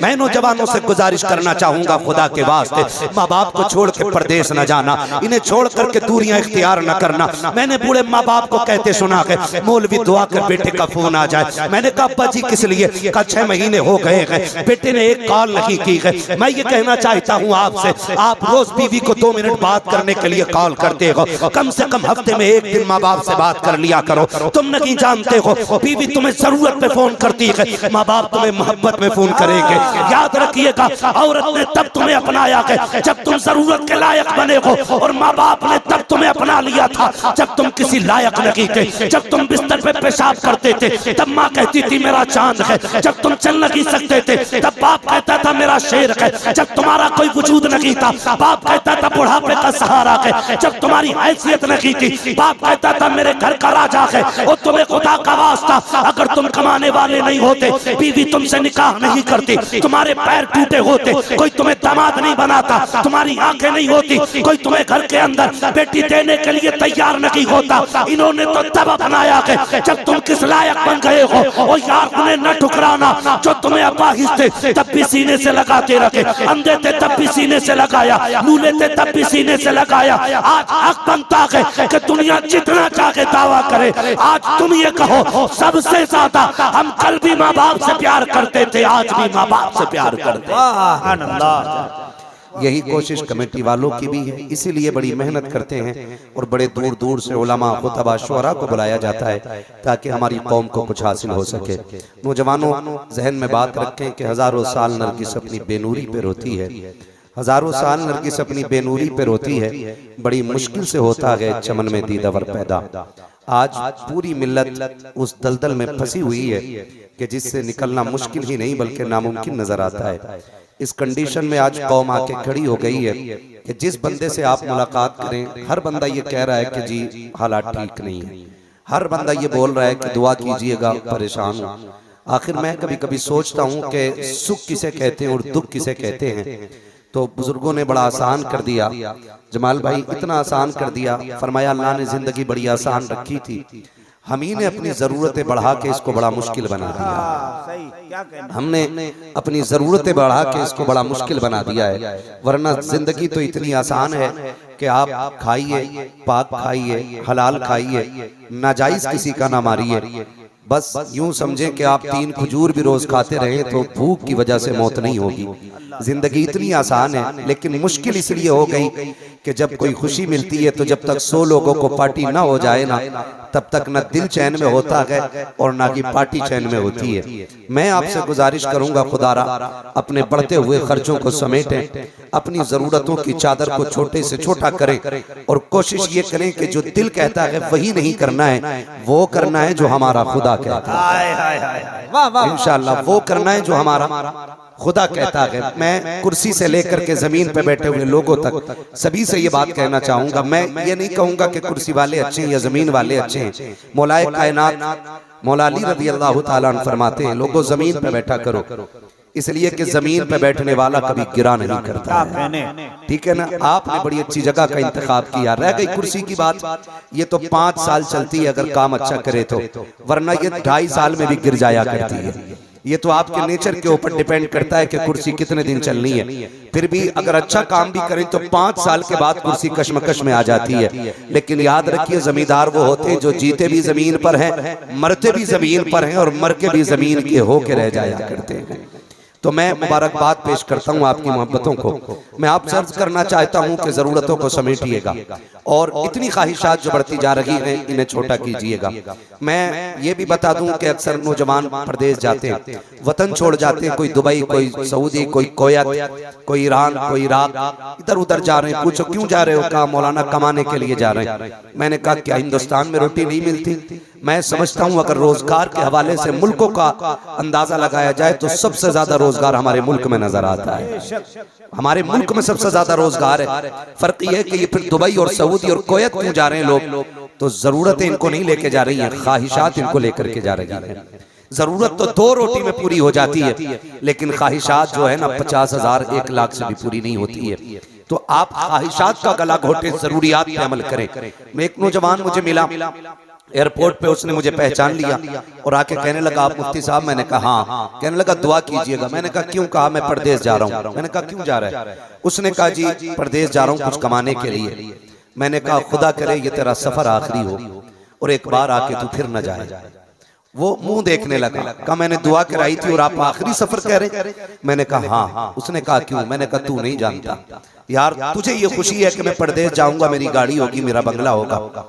मैं नौजवानों से गुजारिश करना चाहूंगा, खुदा के वास्ते माँ बाप को छोड़ के परदेश न जाना, इन्हें छोड़ करके दूरियां इख्तियार न करना। मैंने बूढ़े माँ बाप को कहते सुना के मौलवी दुआ कर बेटे का फोन आ जाए। मैंने कहा अब्बा जी किस लिए? कहा 6 महीने हो गए हैं, बेटे ने एक कॉल नहीं की है। मैं ये कहना चाहता हूँ आपसे, आप रोज बीवी को 2 मिनट बात करने के लिए कॉल करते हो, कम से कम हफ्ते में 1 दिन माँ बाप से बात कर लिया करो। तुम नहीं जानते हो बीवी तुम्हें जरूरत पे फोन करती है, माँ बाप तुम्हें मोहब्बत में फोन करेंगे। याद रखिएगा, औरत ने तब तुम्हें अपनाया है जब तुम जरूरत के लायक बने हो, और माँ बाप ने तब तुम्हें अपना लिया था जब तुम किसी लायक नहीं थे। जब तुम बिस्तर पे पेशाब करते थे तब माँ कहती थी मेरा चांद है। जब तुम चल नहीं सकते थे तब बाप कहता था मेरा शेर है। जब तुम्हारा कोई वजूद नहीं था बाप कहता था बुढ़ापे का सहारा है। जब तुम्हारी हैसियत नहीं थी बाप कहता था मेरे घर का राजा है। और तुम्हें खुदा का वास्ता, अगर तुम कमाने वाले नहीं होते बीवी तुमसे निकाह नहीं करती, तुम्हारे पैर टूटे होते, कोई तुम्हें दामाद नहीं बनाता, तुम्हारी आंखें नहीं होती, कोई तुम्हें घर के अंदर बेटी देने के लिए तैयार नहीं होता। इन्होंने तो तब अपनाया है जब तुम किस लायक बन गए हो। और यार उन्हें न ठुकराना, जो तुम्हें अपाहिज थे तब भी सीने से लगाते रखे, अंधे थे तब भी सीने से लगाया, लूले थे तब भी सीने से लगाया। आज हक बनता है कि दुनिया जितना चाहे दावा करे, आज तुम ये कहो सबसे ज्यादा हम कल भी माँ बाप से प्यार करते थे, आज भी माँ बाप से प्यार करते हैं। यही कोशिश कमेटी वालों की भी है, इसीलिए बड़ी मेहनत करते हैं और बड़े दूर दूर से उलमा, खुतबा, शुअरा को बुलाया जाता है ताकि हमारी कौम को कुछ हासिल हो सके। नौजवानों जहन में बात रखें कि हजारों साल नरगिस अपनी बेनूरी पे रोती है, हजारों साल नरगिस अपनी बेनूरी पे रोती है। बड़ी मुश्किल से होता है चमन में दीदावर पैदा। आज पूरी मिल्लत उस दलदल में फंसी हुई है कि जिससे निकलना मुश्किल ही नहीं बल्कि नामुमकिन नजर आता है। इस कंडीशन में आज कौम आके खड़ी हो गई है कि जिस बंदे से आप मुलाकात करें हर बंदा ये कह रहा है कि जी हालात ठीक नहीं है, हर बंदा ये बोल रहा है कि दुआ कीजिएगा, परेशान हूँ। आखिर मैं कभी कभी सोचता हूँ कि सुख किसे कहते हैं और दुख किसे कहते हैं। तो बुजुर्गों ने बड़ा आसान कर दिया, जमाल भाई इतना आसान कर दिया, फरमाया अल्लाह ने जिंदगी बड़ी आसान रखी थी, हम ही ने अपनी जरूरतें बढ़ा के इसको बड़ा मुश्किल बना दिया। हमने अपनी जरूरतें बढ़ा के इसको बड़ा मुश्किल बना दिया है। वरना जिंदगी तो इतनी आसान है कि आप खाइए, पाक खाइए, हलाल खाइए, नाजायज किसी का ना मारिए। बस यूं समझें कि आप 3 खजूर भी रोज खाते रहे तो भूख की वजह से मौत नहीं होगी। जिंदगी इतनी आसान है, लेकिन मुश्किल इसलिए हो गई कि जब कोई खुशी मिलती है तो जब तक 100 लोगों को पार्टी ना हो जाए ना, तब तक न दिल चैन में होता है और ना कि पार्टी चैन में होती है। मैं आपसे गुजारिश करूंगा खुदारा अपने बढ़ते हुए खर्चों को समेटें, अपनी जरूरतों की चादर को छोटे से छोटा करें और कोशिश ये करें कि जो दिल कहता है वही नहीं करना है, वो करना है जो हमारा खुदा कहता है। इंशाअल्लाह वो करना है जो हमारा खुदा कहता है। मैं कुर्सी से लेकर के जमीन पे बैठे हुए लोगों तक सभी से ये बात कहना चाहूंगा, मैं ये नहीं कहूंगा कि कुर्सी वाले अच्छे हैं या जमीन वाले अच्छे हैं। मौलाए कायनात मौला अली रज़ी अल्लाह तआला अन्हु फरमाते हैं लोगों जमीन पे बैठा करो, इसलिए कि जमीन पे बैठने वाला कभी गिरा नहीं करता है। ठीक है ना, आपने बड़ी अच्छी जगह का इंतखाब किया। रह गई कुर्सी की बात, ये तो 5 साल चलती है अगर काम अच्छा करे तो, वरना ये 2.5 साल में भी गिर जाया करती है। ये तो आपके नेचर के ऊपर डिपेंड करता है कि कुर्सी कितने दिन चलनी है। फिर भी अगर अच्छा काम भी करें तो 5 साल के बाद कुर्सी कशमकश में आ जाती है। लेकिन याद रखिए जमींदार वो होते हैं जो जीते भी जमीन पर हैं, मरते भी जमीन पर हैं और मर के भी जमीन के होके रह जाया करते हैं। तो मैं मुबारकबाद पेश करता हूँ आपकी मोहब्बतों को। मैं आपसे अर्ज करना चाहता हूँ कि ज़रूरतों को समेटिएगा और इतनी ख्वाहिशात जो बढ़ती जा रही हैं इन्हें छोटा कीजिएगा। मैं ये भी बता दूं कि अक्सर नौजवान प्रदेश जाते हैं, वतन छोड़ जाते हैं, कोई दुबई, कोई सऊदी, कोई कोयत, कोई ईरान, कोई इराक, इधर उधर जा रहे हैं। पूछो क्यों जा रहे हो? कहा मौलाना कमाने के लिए जा रहे हैं। मैंने कहा क्या हिंदुस्तान में रोटी नहीं मिलती? मैं समझता हूँ अगर रोजगार के हवाले से मुल्कों का अंदाजा लगाया जाए तो सबसे ज्यादा रोजगार हमारे मुल्क में नजर आता है। हमारे मुल्क में सबसे ज्यादा रोजगार है। फर्क यह है कि ये फिर दुबई और सऊदी और कोयत क्यों जा रहे हैं लोग? तो जरूरतें इनको नहीं लेके जा रही हैं, ख्वाहिशात इनको लेकर के जा रही हैं। जरूरत तो 2 रोटी में पूरी हो जाती है, लेकिन ख्वाहिशात जो है ना 50,000 1 लाख से भी पूरी नहीं होती है। तो आप ख्वाहिशात का गला घोटे, जरूरियात पे अमल करें। मैं एक नौजवान मुझे मिला, एयरपोर्ट पे उसने मुझे पहचान लिया और आके कहने लगा आप मुफ्ती साहब। मैंने कहा हाँ। कहने लगा दुआ कीजिएगा। मैंने कहा क्यों? कहा मैं परदेश जा रहा हूँ। मैंने कहा क्यों जा रहा है? उसने कहा जी परदेश जा रहा हूँ कुछ कमाने के लिए। मैंने कहा खुदा करे ये तेरा सफर आखिरी हो और एक बार आके तू फिर न जाए। वो मुंह देखने लगा। कहा मैंने दुआ कराई थी और आप आखिरी सफर कह रहे? मैंने कहा हाँ। उसने कहा क्यों? मैंने कहा तू नहीं जानता यार, तुझे ये खुशी है कि मैं परदेश जाऊंगा, मेरी गाड़ी होगी, मेरा बंगला होगा,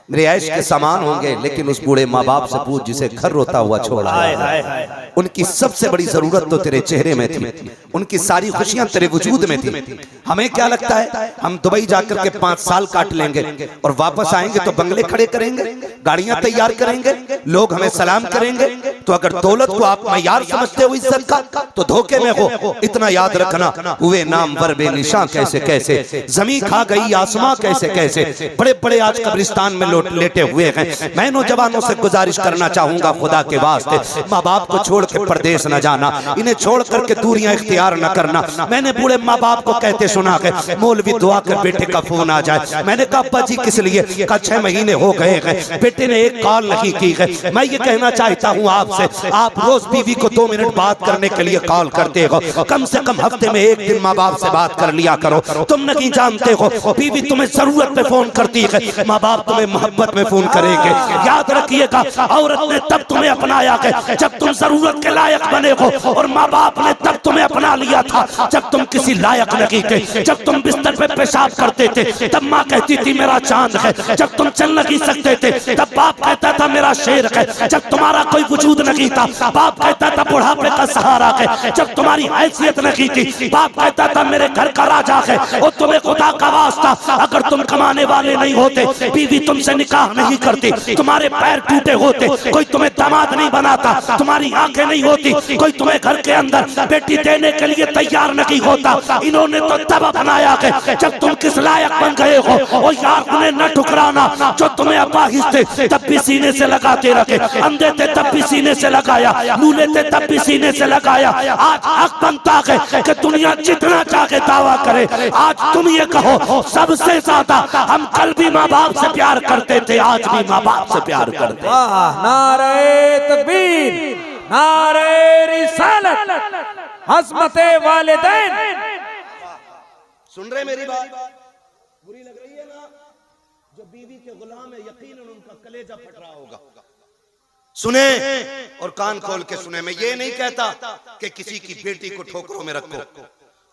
मेरे ऐश के सामान होंगे, लेकिन उस बूढ़े माँ बाप से पूछ जिसे घर रोता हुआ छोड़ा है। उनकी सबसे बड़ी जरूरत तो तेरे चेहरे में थी, उनकी सारी खुशियां तेरे वजूद में थी। हमें क्या लगता है हम दुबई जाकर के 5 साल काट लेंगे और वापस आएंगे तो बंगले खड़े करेंगे, गाड़ियां तैयार करेंगे, लोग हमें सलाम करेंगे। तो अगर दौलत को आप मयार समझते हो इज्जत का तो धोखे में हो। इतना याद रखना, हुए नामवर बेनिशां कैसे कैसे, जमीन खा गई आसमां कैसे कैसे, बड़े बड़े आज कब्रिस्तान में लेटे हुए हैं। मैं नौजवानों से गुजारिश करना चाहूंगा खुदा के वास्ते, माँ बाप को छोड़ के परदेश न जाना, इन्हें छोड़ करके दूरियां इख्तियार न करना। मैंने बूढ़े माँ बाप को कहते सुना है मौलवी दुआ कर बेटे का फोन आ जाए। मैंने कहा अब्बा जी किस लिए? कहा 6 महीने हो गए हैं, बेटे ने एक कॉल नहीं की है। मैं ये कहना चाहता हूँ आपसे, आप रोज बीवी को 2 मिनट बात करने के लिए कॉल करते हो, कम से कम हफ्ते में 1 दिन माँ बाप से बात कर लिया करो। तुम नहीं जानते हो बीवी तुम्हें जरूरत पे फोन करती है, माँ बाप तुम्हें मोहब्बत में फोन करेंगे। याद रखिएगा औरत ने तब तुम्हें अपनाया है जब तुम जरूरत के लायक बने हो, और माँ बाप ने तब तुम्हें अपना लिया था जब तुम किसी लायक नहीं थे। जब तुम बिस्तर पे पेशाब करते थे तब माँ कहती थी मेरा चांद है। जब तुम चल नहीं सकते थे तब बाप कहता था मेरा शेर है। जब तुम्हारा कोई वजूद नहीं था बाप कहता था बुढ़ापे का सहारा है। जब तुम्हारी हैसियत नहीं थी बाप कहता था मेरे घर का राजा है। और तुम्हें खुदा का वास्ता अगर तुम कमाने वाले नहीं होते, बीवी तुमसे निकाह नहीं करती, तुम्हारे पैर टूटे होते, कोई तुम्हें दामाद नहीं बनाता, तुम्हारी आंखें नहीं होती, कोई तुम्हें घर के अंदर बेटी देने के लिए तैयार नहीं होता। इन्होंने तो तब अपनाया है जब तुम किस लायक बन गए हो। और यार उन्हें न ठुकराना जो तुम्हें अपाहिज थे तब भी सीने से लगाते रखे, अंधे थे तब भी सीने से लगाया, लूले थे तब भी सीने से लगाया। आज हक बनता है कि दुनिया जितना चाहे दावा करे, आज तुम ये कहो सबसे ज्यादा हम कल भी माँ बाप से प्यार करते थे, आज भी माँ बाप से प्यार करते। नारे तकबीर, नारे रिसालत, हज़मते वालिदैन। सुन रहे मेरी बात? बुरी लग रही है ना? जो बीवी के गुलाम है यकीनन उनका कलेजा फट रहा होगा। सुने और कान खोल के सुने। मैं ये नहीं कहता कि किसी की बेटी को ठोकरों में रखो।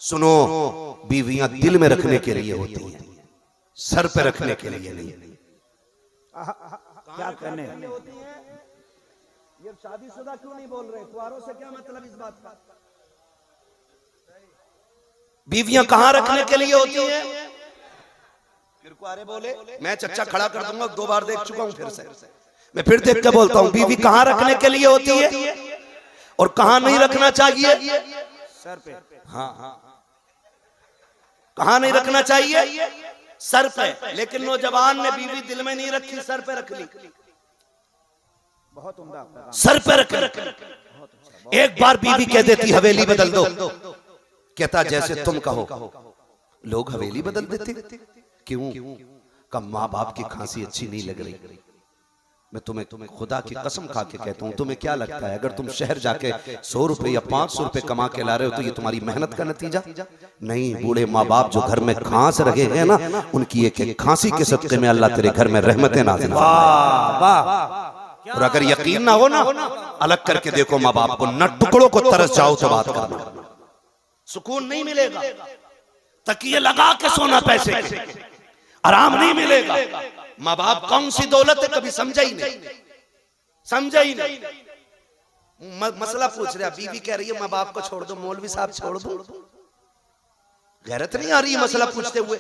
सुनो, बीवियां दिल में रखने के लिए होती हैं, सर पे रखने के लिए नहीं। क्या करने होती है? ये शादीशुदा क्यों नहीं बोल रहे? कुआरों से क्या मतलब इस बात का? बीवियां कहां रखने के लिए होती हैं? फिर कुआरे बोले, मैं चच्चा खड़ा कर दूंगा, 2 बार देख चुका हूं, फिर से मैं फिर देख के बोलता हूं। बीवी कहां रखने के लिए होती है और कहां नहीं रखना चाहिए? सर पे। हाँ, कहां नहीं रखना चाहिए? सर पे। लेकिन नौजवान ने बीवी दिल में नहीं रखी, सर पे रख ली। बहुत उम्दा। सर पे रख। एक बार बीवी कह देती हवेली बदल दो, कहता जैसे तुम कहो। लोग हवेली बदल देते क्यों? का माँ बाप की खांसी अच्छी नहीं लग रही। मैं तुम्हें खुदा की कसम खा के कहता हूं, तुम्हें क्या लगता है अगर तुम शहर जाके 100 रुपए या 500 रुपए कमा के ला रहे हो तो ये तुम्हारी मेहनत का नतीजा नहीं? बूढ़े माँ बाप जो घर में खांस रहे हैं ना, उनकी एक एक खांसी के सदके में अल्लाह तेरे घर में रहमतें नाज़िल। और अगर यकीन ना हो ना, अलग करके देखो माँ बाप को, न टुकड़ों को तरस जाओ तो बात करना। सुकून नहीं मिलेगा, तकिए लगा के सोना पैसे के, आराम नहीं मिलेगा। माँ बाप कौन सी दौलत है कभी समझा ही नहीं, समझा ही नहीं। मसला पूछ रहा, बीवी कह रही है माँ बाप को छोड़ दो, मौलवी साहब छोड़ दो। गैरत नहीं आ रही है मसला पूछते हुए?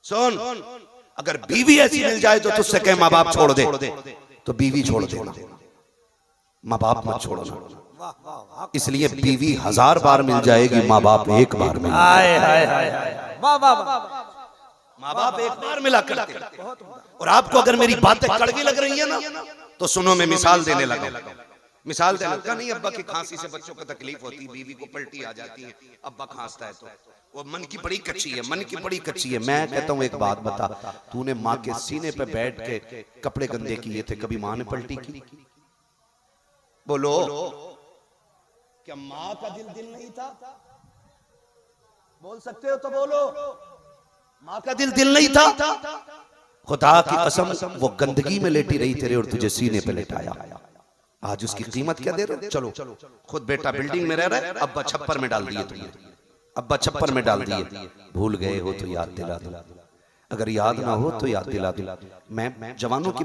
सुन, अगर बीवी ऐसी मिल जाए तो तुझसे कहे माँ बाप छोड़ दे तो बीवी छोड़ देना, माँ बाप मत छोड़ना। इसलिए बीवी 1000 बार मिल जाएगी, माँ बाप एक बार मिल। माँ बाप एक बार मिला करते हैं। और आपको अगर मेरी बातें कड़वी लग रही है ना तो सुनो, मैं मिसाल देने लगा। मिसाल देना का नहीं, अब्बा की खांसी से बच्चों को तकलीफ होती, बीवी को पलटी आ जाती है, अब्बा खांसता है तो वो मन की बड़ी कच्ची है, मन की बड़ी कच्ची है। मैं कहता हूँ एक बात बता, तूने माँ के सीने पे बैठ के कपड़े गंदे किए थे, कभी माँ ने पलटी की? बोलो, क्या माँ का दिल नहीं था? बोल सकते हो तो बोलो, माँ का दिल नहीं था? खुदा की कसम वो गंदगी में लेटी रही तेरे और तुझे सीने पे लेटाया। आज उसकी कीमत क्या दे रहे हो? चलो खुद बेटा बिल्डिंग में रह रहा है, अब्बा छप्पर में डाल दिए तुमने, अब्बा छप्पर में डाल दिए। भूल गए हो तो याद दिला दो, अगर याद ना हो तो याद दिला दो। मैं जवानों की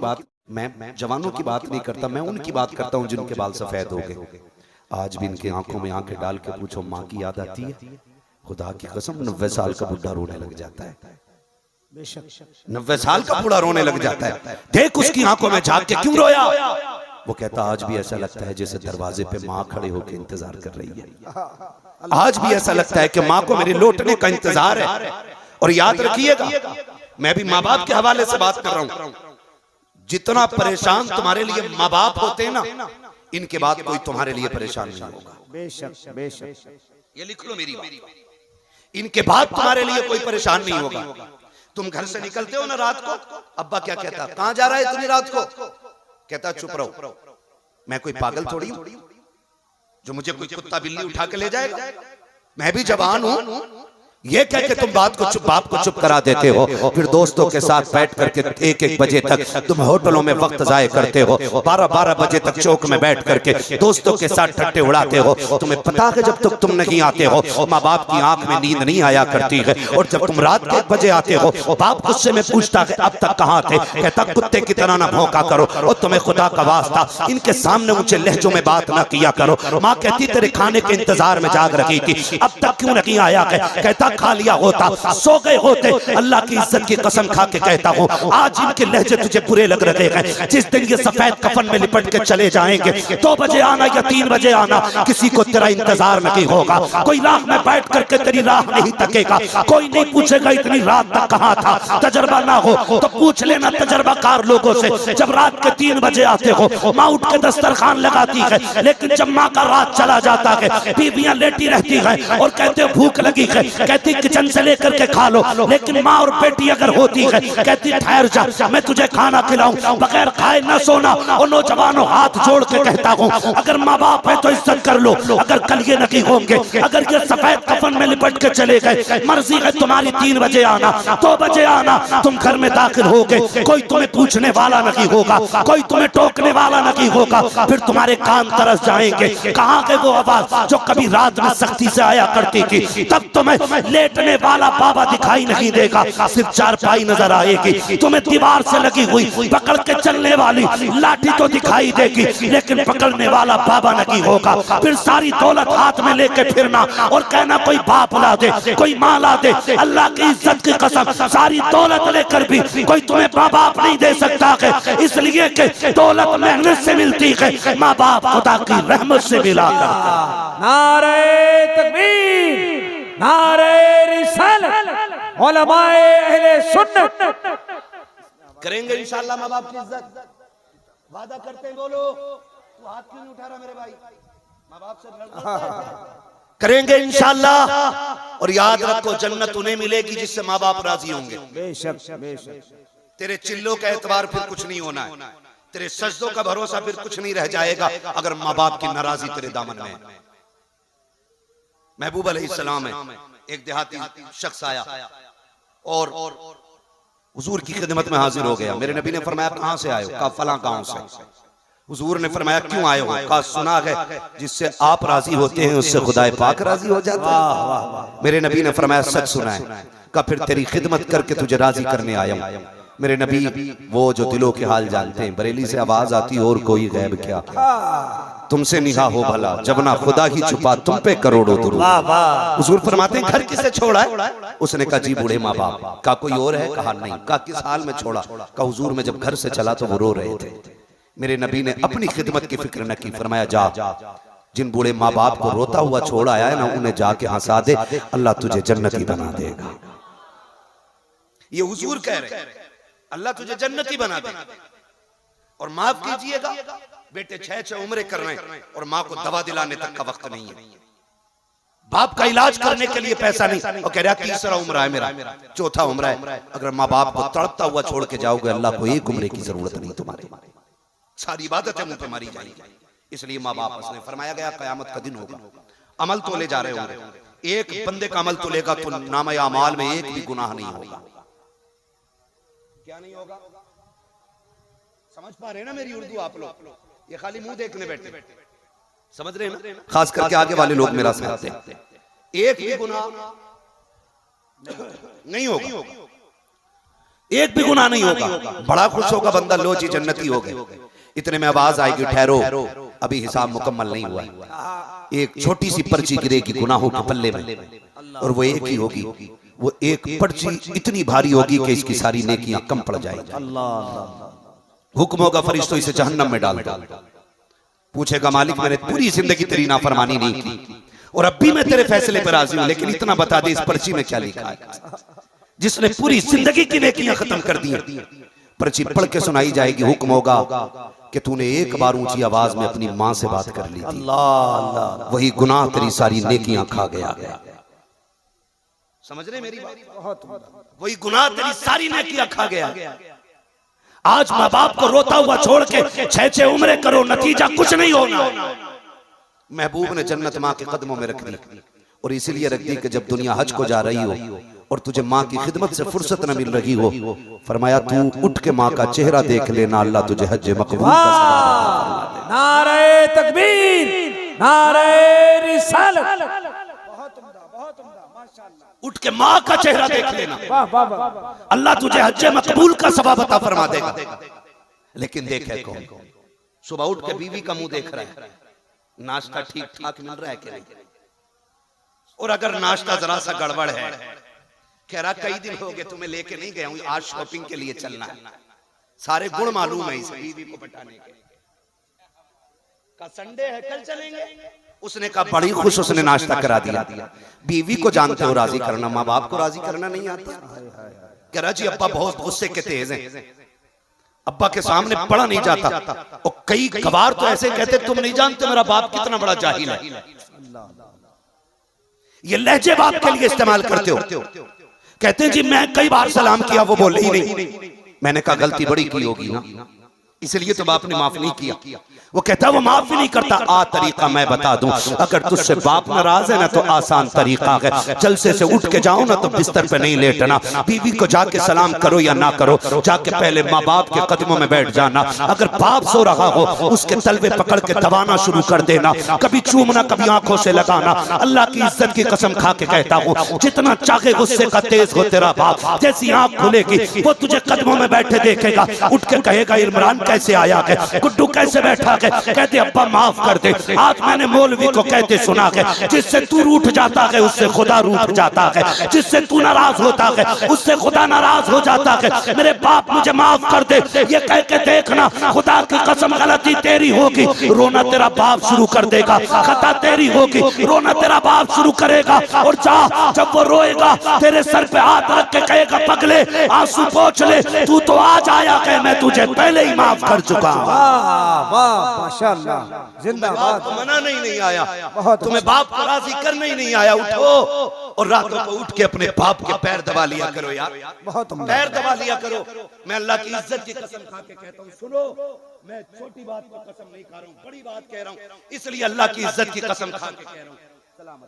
बात नहीं करता, मैं उनकी बात करता हूं जिनके बाल सफेद हो गए। आज भी इनकी आंखों में आंखें डाल के पूछो, माँ की याद आती है? खुदा की कसम 90 साल का बुढ़ा रोने लग जाता है, 90 साल का बूढ़ा रोने लग जाता है। देख उसकी आंखों में झांक के क्यों रोया? वो कहता आज भी ऐसा लगता है जैसे दरवाजे पे माँ खड़े होकर इंतजार कर रही है। आज भी ऐसा लगता है कि माँ को मेरे लौटने का इंतजार है। और याद रखिएगा, मैं भी माँ बाप के हवाले से बात कर रहा हूं, जितना परेशान तुम्हारे लिए माँ बाप होते हैं ना, इनके बाद कोई तुम्हारे लिए परेशान नहीं होगा। बेशक बेशक, ये लिख लो मेरी बात, इनके बाद तुम्हारे लिए कोई परेशान नहीं होगा। तुम घर से निकलते हो ना रात को, अब्बा क्या कहता, कहां जा रहा है इतनी रात को? कहता चुप रहो, मैं कोई पागल थोड़ी हूं जो मुझे कोई कुत्ता बिल्ली उठा के ले जाएगा। मैं भी जवान हूं। ये कह के तुम बाप को चुप करा देते हो, फिर दोस्तों के साथ बैठ करके 1-1 बजे तक तुम होटलों में वक्त जाया करते हो, 12-12 बजे तक चौक में बैठ करके दोस्तों के साथ ठट्टे उड़ाते हो। तुम्हें पता है जब तक तुम नहीं आते हो माँ बाप की आंख में नींद नहीं आया करती है, और जब तुम रात के 1 बजे आते हो बाप गुस्से में पूछता है अब तक कहाँ थे? कहता कुत्ते की तरह ना भौंका करो, और तुम्हें खुदा का वास्ता इनके सामने ऊंचे लहजों में बात ना किया करो। माँ कहती तेरे खाने के इंतजार में जाग रही थी, अब तक क्यों नहीं आया? कहता खा लिया होता, सो गए होते। अल्लाह की इज्जत की कसम खा के कहता हूँ आज इनके लहजे तुझे बुरे लग रहे हैं। जिस दिन ये सफेद कफन में लिपट के चले जाएंगे, 2 बजे आना या 3 बजे आना, किसी को तेरा इंतजार नहीं होगा। कोई राह में बैठ करके तेरी राह नहीं तकेगा, कोई नहीं पूछेगा इतनी रात तक कहाँ था। तजर्बा ना हो तो पूछ लेना तजर्बाकार लोगों से। जब रात के 3 बजे आते हो माँ उठ के दस्तरखान लगाती है, लेकिन जब माँ का रात चला जाता है बीवियां लेटी रहती है और कहते हो भूख लगी है, कहती किचन से लेकर के खा लो। लेकिन माँ और बेटी अगर होती है कहती ठहर जा मैं तुझे खाना खिलाऊं, बगैर खाए न सोना। और नौजवानों हाथ जोड़ के कहता हूँ अगर माँ बाप है तो इज्जत कर लो, अगर कल ये नहीं होंगे, अगर ये सफेद कफन में लिपट के चले गए, मर्जी है तुम्हारी 3 बजे आना 2 बजे आना, तुम घर में दाखिल हो गए, कोई तुम्हें पूछने वाला नहीं होगा, कोई तुम्हें टोकने वाला नहीं होगा। फिर तुम्हारे कान तरस जाएंगे, कहाँ गए वो आवाज जो कभी रात में सख्ती से आया करती थी? तब तुम्हें लेटने वाला बाबा दिखाई नहीं देगा, सिर्फ चारपाई नजर आएगी। तुम्हें दीवार से लगी हुई पकड़ के चलने वाली लाठी तो दिखाई देगी, लेकिन पकड़ने वाला बाबा नहीं होगा। फिर सारी दौलत हाथ में लेके फिरना और कहना कोई बाप ला दे, कोई माँ ला दे। अल्लाह की इज्जत की कसम सारी दौलत लेकर भी कोई तुम्हें माँ बाप नहीं दे सकता है, इसलिए कि दौलत मेहनत से मिलती है, माँ बाप खुदा की रहमत से मिला करता है। नारे तकबीर, नारे रिसालत, उलमाए अहले सुन्नत करेंगे इंशाअल्लाह माँ बाप की इज्जत। वादा करते हैं, बोलो। तू हाथ क्यों नहीं उठा रहा मेरे भाई? माँ बाप से करेंगे इंशाअल्लाह। और याद रखो जन्नत उन्हें मिलेगी जिससे माँ बाप राजी होंगे। बेशक बेशक, तेरे चिल्लों का एतबार फिर कुछ नहीं होना है, तेरे सजदों का भरोसा फिर कुछ नहीं रह जाएगा अगर माँ बाप की नाराजगी तेरे दामन में। महबूब अलैहिस्सलाम है, एक देहाती शख्स आया और हुजूर की खिदमत में हाजिर हो गया। मेरे नबी ने फरमाया कहां से आए हो? कहा फलां गांव से। हुजूर ने फरमाया क्यों आए हो? कहा सुना है जिससे आप राजी होते हैं उससे खुदाए पाक राजी हो जाता है। मेरे नबी ने फरमाया सच सुना है। कहा फिर तेरी खिदमत करके तुझे राजी करने आया हूं। मेरे नबी वो जो दिलों के हाल जानते हैं। बरेली से आवाज आती और कोई गैब क्या, तुमसे निगाह हो भला, जब ना खुदा ही छुपा तुम पे करोड़ों दुरूद। हुजूर फरमाते हैं घर किसे छोड़ा है? उसने कहा जी बूढ़े माँ बाप। कहा कोई और है? कहा नहीं। कहा किस हाल में छोड़ा? कहा हुजूर में जब घर से चला तो वो रो रहे थे। मेरे नबी ने अपनी खिदमत की फिक्र न की, फरमाया जा जिन बूढ़े माँ बाप को रोता हुआ छोड़ आया है ना, उन्हें जाके हंसा दे, अल्लाह तुझे जन्नती बना देगा। ये हुजूर कह रहे, अल्लाह तुझे जन्नती बना देगा। और माफ कीजिएगा बेटे 6 उम्रें कर रहे हैं और माँ को दवा दिलाने तक का वक्त नहीं है, बाप का इलाज करने के लिए पैसा नहीं, और कह रहा 3रा उम्र है मेरा, 4था उम्र है। अगर माँ बाप को तड़पता हुआ छोड़ के जाओगे, अल्लाह को 1 उम्र की जरूरत नहीं, तुम्हारे सारी इबादतें मुंह पे मारी जाएंगी। इसलिए माँ बाप ने फरमाया गया कयामत का दिन होगा, अमल तोले जा रहे होंगे, एक बंदे का अमल तोलेगा तो नामा अमाल में एक भी गुनाह नहीं होगा। क्या नहीं होगा? समझ पा रहे ना मेरी उर्दू आप लोग? ये खाली मुंह देखने बैठे, समझ रहे हैं ना? खास करके आगे वाले लोग मेरा साथ हैं, एक भी गुनाह नहीं होगा, एक भी गुनाह नहीं होगा। बड़ा खुश होगा बंदा, लो जी जन्नती हो गए। इतने में आवाज आएगी ठहरो, अभी हिसाब मुकम्मल नहीं हुआ, एक छोटी सी पर्ची गिरेगी गुनाहों के पल्ले में, और वो एक ही होगी। वो एक पर्ची इतनी भारी होगी कि इसकी सारी नेकियां कम पड़ जाएगी। हुक्म होगा फरिश्तों इसे जहन्नम में डाल दो। पूछेगा मालिक मैंने पूरी जिंदगी तेरी नाफरमानी नहीं की और अब भी मैं तेरे फैसले पर राजी हूं, लेकिन इतना बता दे इस पर्ची में क्या लिखा है? जिसने पूरी जिंदगी की नेकियां खत्म कर दी, पर्ची पढ़ के सुनाई जाएगी। हुक्म होगा कि तूने एक बार ऊंची आवाज में अपनी मां से बात कर ली थी, वही गुनाह तेरी सारी नेकियां खा गया। समझ रहे मेरी बात? वही गुनाह तेरी सारी नेकियां खा गया। आज माँ बाप को रोता हुआ छोड़ के 6 उम्रें करो, नतीजा कुछ नहीं होना। महबूब ने जन्नत माँ के कदमों में रख दी, और इसीलिए रख दी कि जब दुनिया हज को जा रही हो और तुझे माँ की खिदमत से फुर्सत न मिल रही हो, फरमाया तू उठ के माँ का चेहरा देख लेना, अल्लाह तुझे हज मकबूल का सवाब देगा। नारे तकबीर, नारे रिसालत। बहुत उम्दा, बहुत उम्दा, माशाअल्लाह। उठ के माँ का चेहरा देख लेना, अल्लाह तुझे हज मकबूल का सवाब अता फरमा देगा। लेकिन देखे कौन? सुबह उठ के बीवी का मुंह देख रहा है, नाश्ता ठीक ठाक मिल रहा है कि नहीं, और अगर नाश्ता जरा सा गड़बड़ है, कह रहा कई दिन हो गए तुम्हें लेके नहीं गया हूं, आज शॉपिंग के लिए चलना है। सारे गुण मालूम है इसे बीवी को पटाने के। का संडे है कल चलेंगे, उसने कहा बड़ी खुश, उसने नाश्ता करा दिया। बीवी को जानते हो राजी करना, माँ बाप को राजी करना नहीं आता। कह रहा जी अब्बा बहुत गुस्से के तेज हैं, अब्बा के सामने पढ़ा नहीं जाता, और कई गवार तो ऐसे कहते तुम नहीं जानते मेरा बाप कितना बड़ा जाहिल है। ये लहजे बाप के लिए इस्तेमाल करते हो। कहते हैं जी मैं कई बार सलाम किया, वो बोले ही नहीं। मैंने कहा गलती बड़ी की होगी ना, इसलिए तो बाप ने माफ नहीं किया। वो कहता वो माफ भी नहीं करता। आ तरीका मैं बता दूं, अगर तुझसे बाप नाराज है ना तो आसान तरीका है, जलसे से उठ के जाओ ना तो बिस्तर पे नहीं लेटना, बीवी को जाके सलाम करो या ना करो, जाके पहले माँ बाप के कदमों में बैठ जाना। अगर बाप सो रहा हो उसके तलवे पकड़ के दबाना शुरू कर देना, कभी चूमना कभी आंखों से लगाना। अल्लाह की इज्जत की कसम खा के कहता हूँ, जितना चाहे गुस्से का तेज हो तेरा बाप, जैसी आंख खुलेगी वो तुझे कदमों में बैठे देखेगा, उठ के कहेगा इमरान कैसे आया है, गुड्डू कैसे बैठा है, कहते अब्बा माफ कर दे। आज मैंने मौलवी को कहते सुना है, जिससे तू रूठ जाता है उससे खुदा रूठ जाता है, जिससे तू नाराज होता है उससे खुदा नाराज हो जाता है। मेरे बाप मुझे माफ कर दे, ये कह के देखना खुदा की कसम गलती तेरी होगी, रोना तेरा बाप शुरू कर देगा, खता तेरी होगी, रोना तेरा बाप शुरू करेगा। और जब वो रोएगा तेरे सर पे हाथ रख के कहेगा पगले आंसू पोंछ ले, तू तो आज आया है, मैं तुझे पहले ही माफ कर चुका हूं। माशाअल्लाह, जिंदाबाद। मना नहीं आया, तुम्हें बाप को राजी करने ही नहीं आया। उठो और रातों को उठ के अपने बाप के पैर दबा लिया करो यार, बहुत पैर दबा लिया करो। मैं अल्लाह की इज्जत की कसम खा के कहता हूँ, सुनो मैं छोटी बात को कसम नहीं खा रहा हूँ, बड़ी बात कह रहा हूँ, इसलिए अल्लाह की इज्जत की कसम खा के कह रहा हूँ,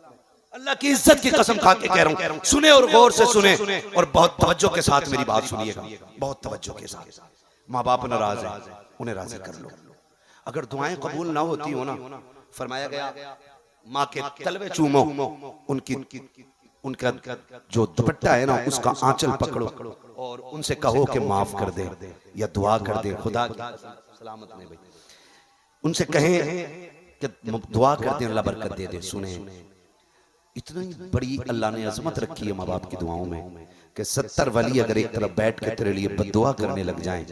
अल्लाह की इज्जत की कसम खा के कह रहा हूँ। सुने और गौर से सुने और बहुत तवज्जो के साथ मेरी बात सुनिएगा, बहुत तवज्जो के साथ। माँ बाप नाराज है, उन्हें राजी कर लो। अगर दुआएं कबूल ना होती हो ना, फरमाया गया माँ के तलवे चूमो, उनका जो दुपट्टा है ना उसका आंचल पकड़ो और उनसे कहो कि माफ कर दे या दुआ कर दे, खुदा सलामत में भाई उनसे कहें कि दुआ कर दे, अल्लाह बरकत दे दे। सुने इतनी बड़ी अल्लाह ने अजमत रखी है माँ बाप की दुआओं में कि 70 वली अगर एक तरफ बैठ के तेरे लिए बद्दुआ करने लग जाएं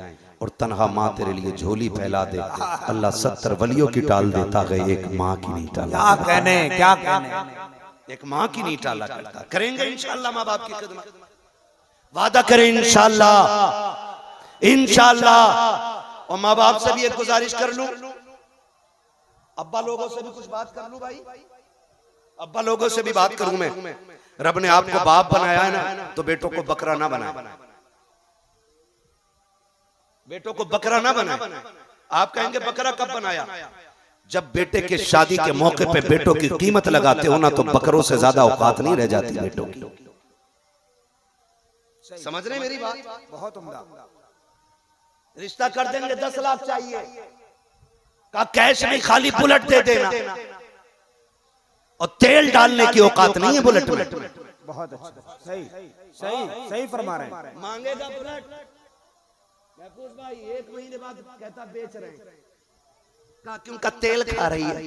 और तनहा माँ तेरे लिए झोली फैला दे, अल्लाह 70 वलियों की टाल देता है, एक माँ की नहीं टाला। क्या कहने, एक माँ की नहीं टाला करता। करेंगे इंशाअल्लाह माँ बाप की खिदमत, वादा करें इंशाअल्लाह, इंशाअल्लाह और माँ बाप से भी एक गुजारिश कर लूं, अब्बा लोगों से भी कुछ बात कर लूं भाई, अब्बा लोगों से भी बात करूं मैं। रब ने आपको बाप बनाया है ना, तो बेटों को बकरा ना बनाए, बेटों को बकरा ना बनाए। आप कहेंगे बकरा कब बनाया? जब बेटे के शादी के मौके पे बेटों की कीमत लगाते हो ना, तो बकरों से ज्यादा औकात नहीं रह जाती बेटों की। समझ रहे मेरी बात? बहुत उम्दा। रिश्ता कर देंगे, 10 लाख चाहिए, का कैश नहीं, खाली बुलेट दे देना, और तेल डालने की औकात नहीं है बुलेट में। बहुत अच्छा, सही सही सही फरमा रहे हैं। मांगेगा बुलेट, महफूज भाई 1 महीने बाद कहता बेच रहे हैं, क्यों? उनका तेल खा रही है।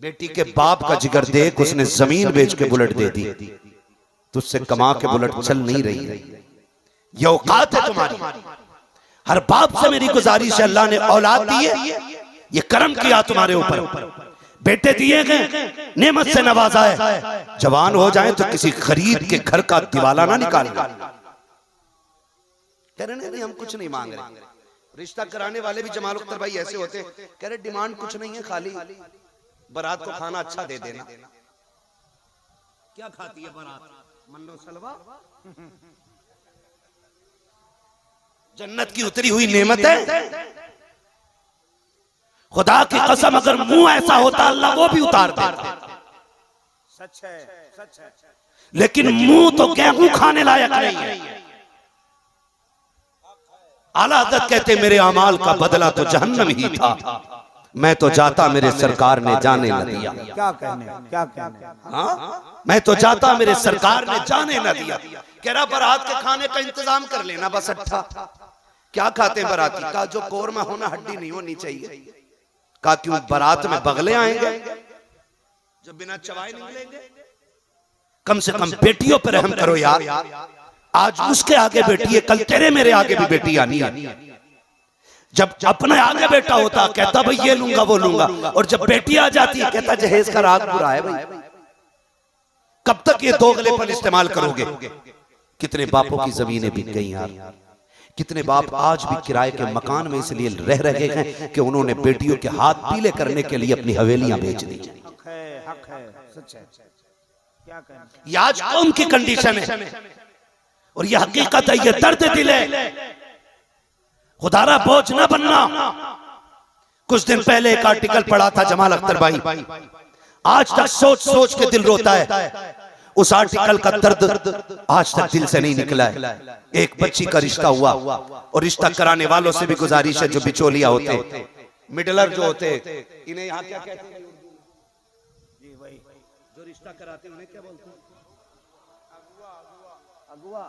बेटी के बाप का जिगर देख, उसने जमीन बेच के बुलेट दे दी, तुझसे कमा के बुलेट चल नहीं रही है। ये औकात है तुम्हारी। हर बाप से मेरी गुजारिश है, अल्लाह ने औलाद दी है, ये करम किया तुम्हारे ऊपर, बेटे दिए गए, नेमत से नवाजा है। जवान हो जाए तो किसी गरीब के घर का दिवाला ना निकालना। कह रहे नहीं, हम कुछ नहीं मांग रहे। रिश्ता कराने वाले भी जमाल अख्तर भाई ऐसे होते, कह रहे डिमांड कुछ नहीं है, खाली बारात को खाना अच्छा दे देना। क्या खाती है बारात? मन्नो सलवा, जन्नत की उतरी हुई नेमत है। खुदा की कसम, अगर मुंह ऐसा होता अल्लाह वो भी उतार देता। सच है, सच है। लेकिन मुंह तो गेहूं खाने लायक नहीं है। आला हज़रत कहते, मेरे अमाल का बदला तो जहन्नम ही था, मैं तो जाता मेरे सरकार ने जाने न दिया। क्या कहने, क्या कहने। हाँ, मैं तो जाता मेरे सरकार ने जाने न दिया। कह रहा बारात के खाने का इंतजाम कर लेना बस। अच्छा, क्या खाते हैं बाराती? का जो कोरमा होना, हड्डी नहीं होनी चाहिए। का क्यों? बारात में बगले आएंगे जो बिना चबाए निकलेंगे। कम से कम बेटियों पर रहम करो यार। आज उसके आगे बेटी है, कल तेरे मेरे आगे भी बेटी आनी है। जब अपने आगे बेटा होता कहता भाई ये लूंगा वो लूंगा, और जब बेटी आ जाती है कहता जहेज का राग बुरा है भाई। कब तक ये दोगलेपन इस्तेमाल करोगे? कितने बापों की जमीनें बिक गई यार। कितने बाप आज भी किराए के मकान में इसलिए रह रहे हैं कि उन्होंने बेटियों के हाथ पीले करने के लिए अपनी हवेलियां बेच दी। हक है, सच है। क्या कहने। ये आज कौम की कंडीशन है, और ये हकीकत है, ये दर्द दिल है। खुदारा बोझ ना बनना। कुछ दिन पहले एक आर्टिकल पढ़ा था जमाल अख्तर भाई, आज तक सोच सोच के दिल रोता है। उस आर्टिकल का दर्द आज तक दिल से नहीं निकला है। एक बच्ची का रिश्ता हुआ, और रिश्ता कराने वालों से भी गुजारिश है, जो बिचौलिया होते, मिडलर जो होते, इन्हें यहाँ क्या कहते हैं? जी भाई, जो रिश्ता कराते हैं उन्हें क्या बोलते हैं? अगुआ,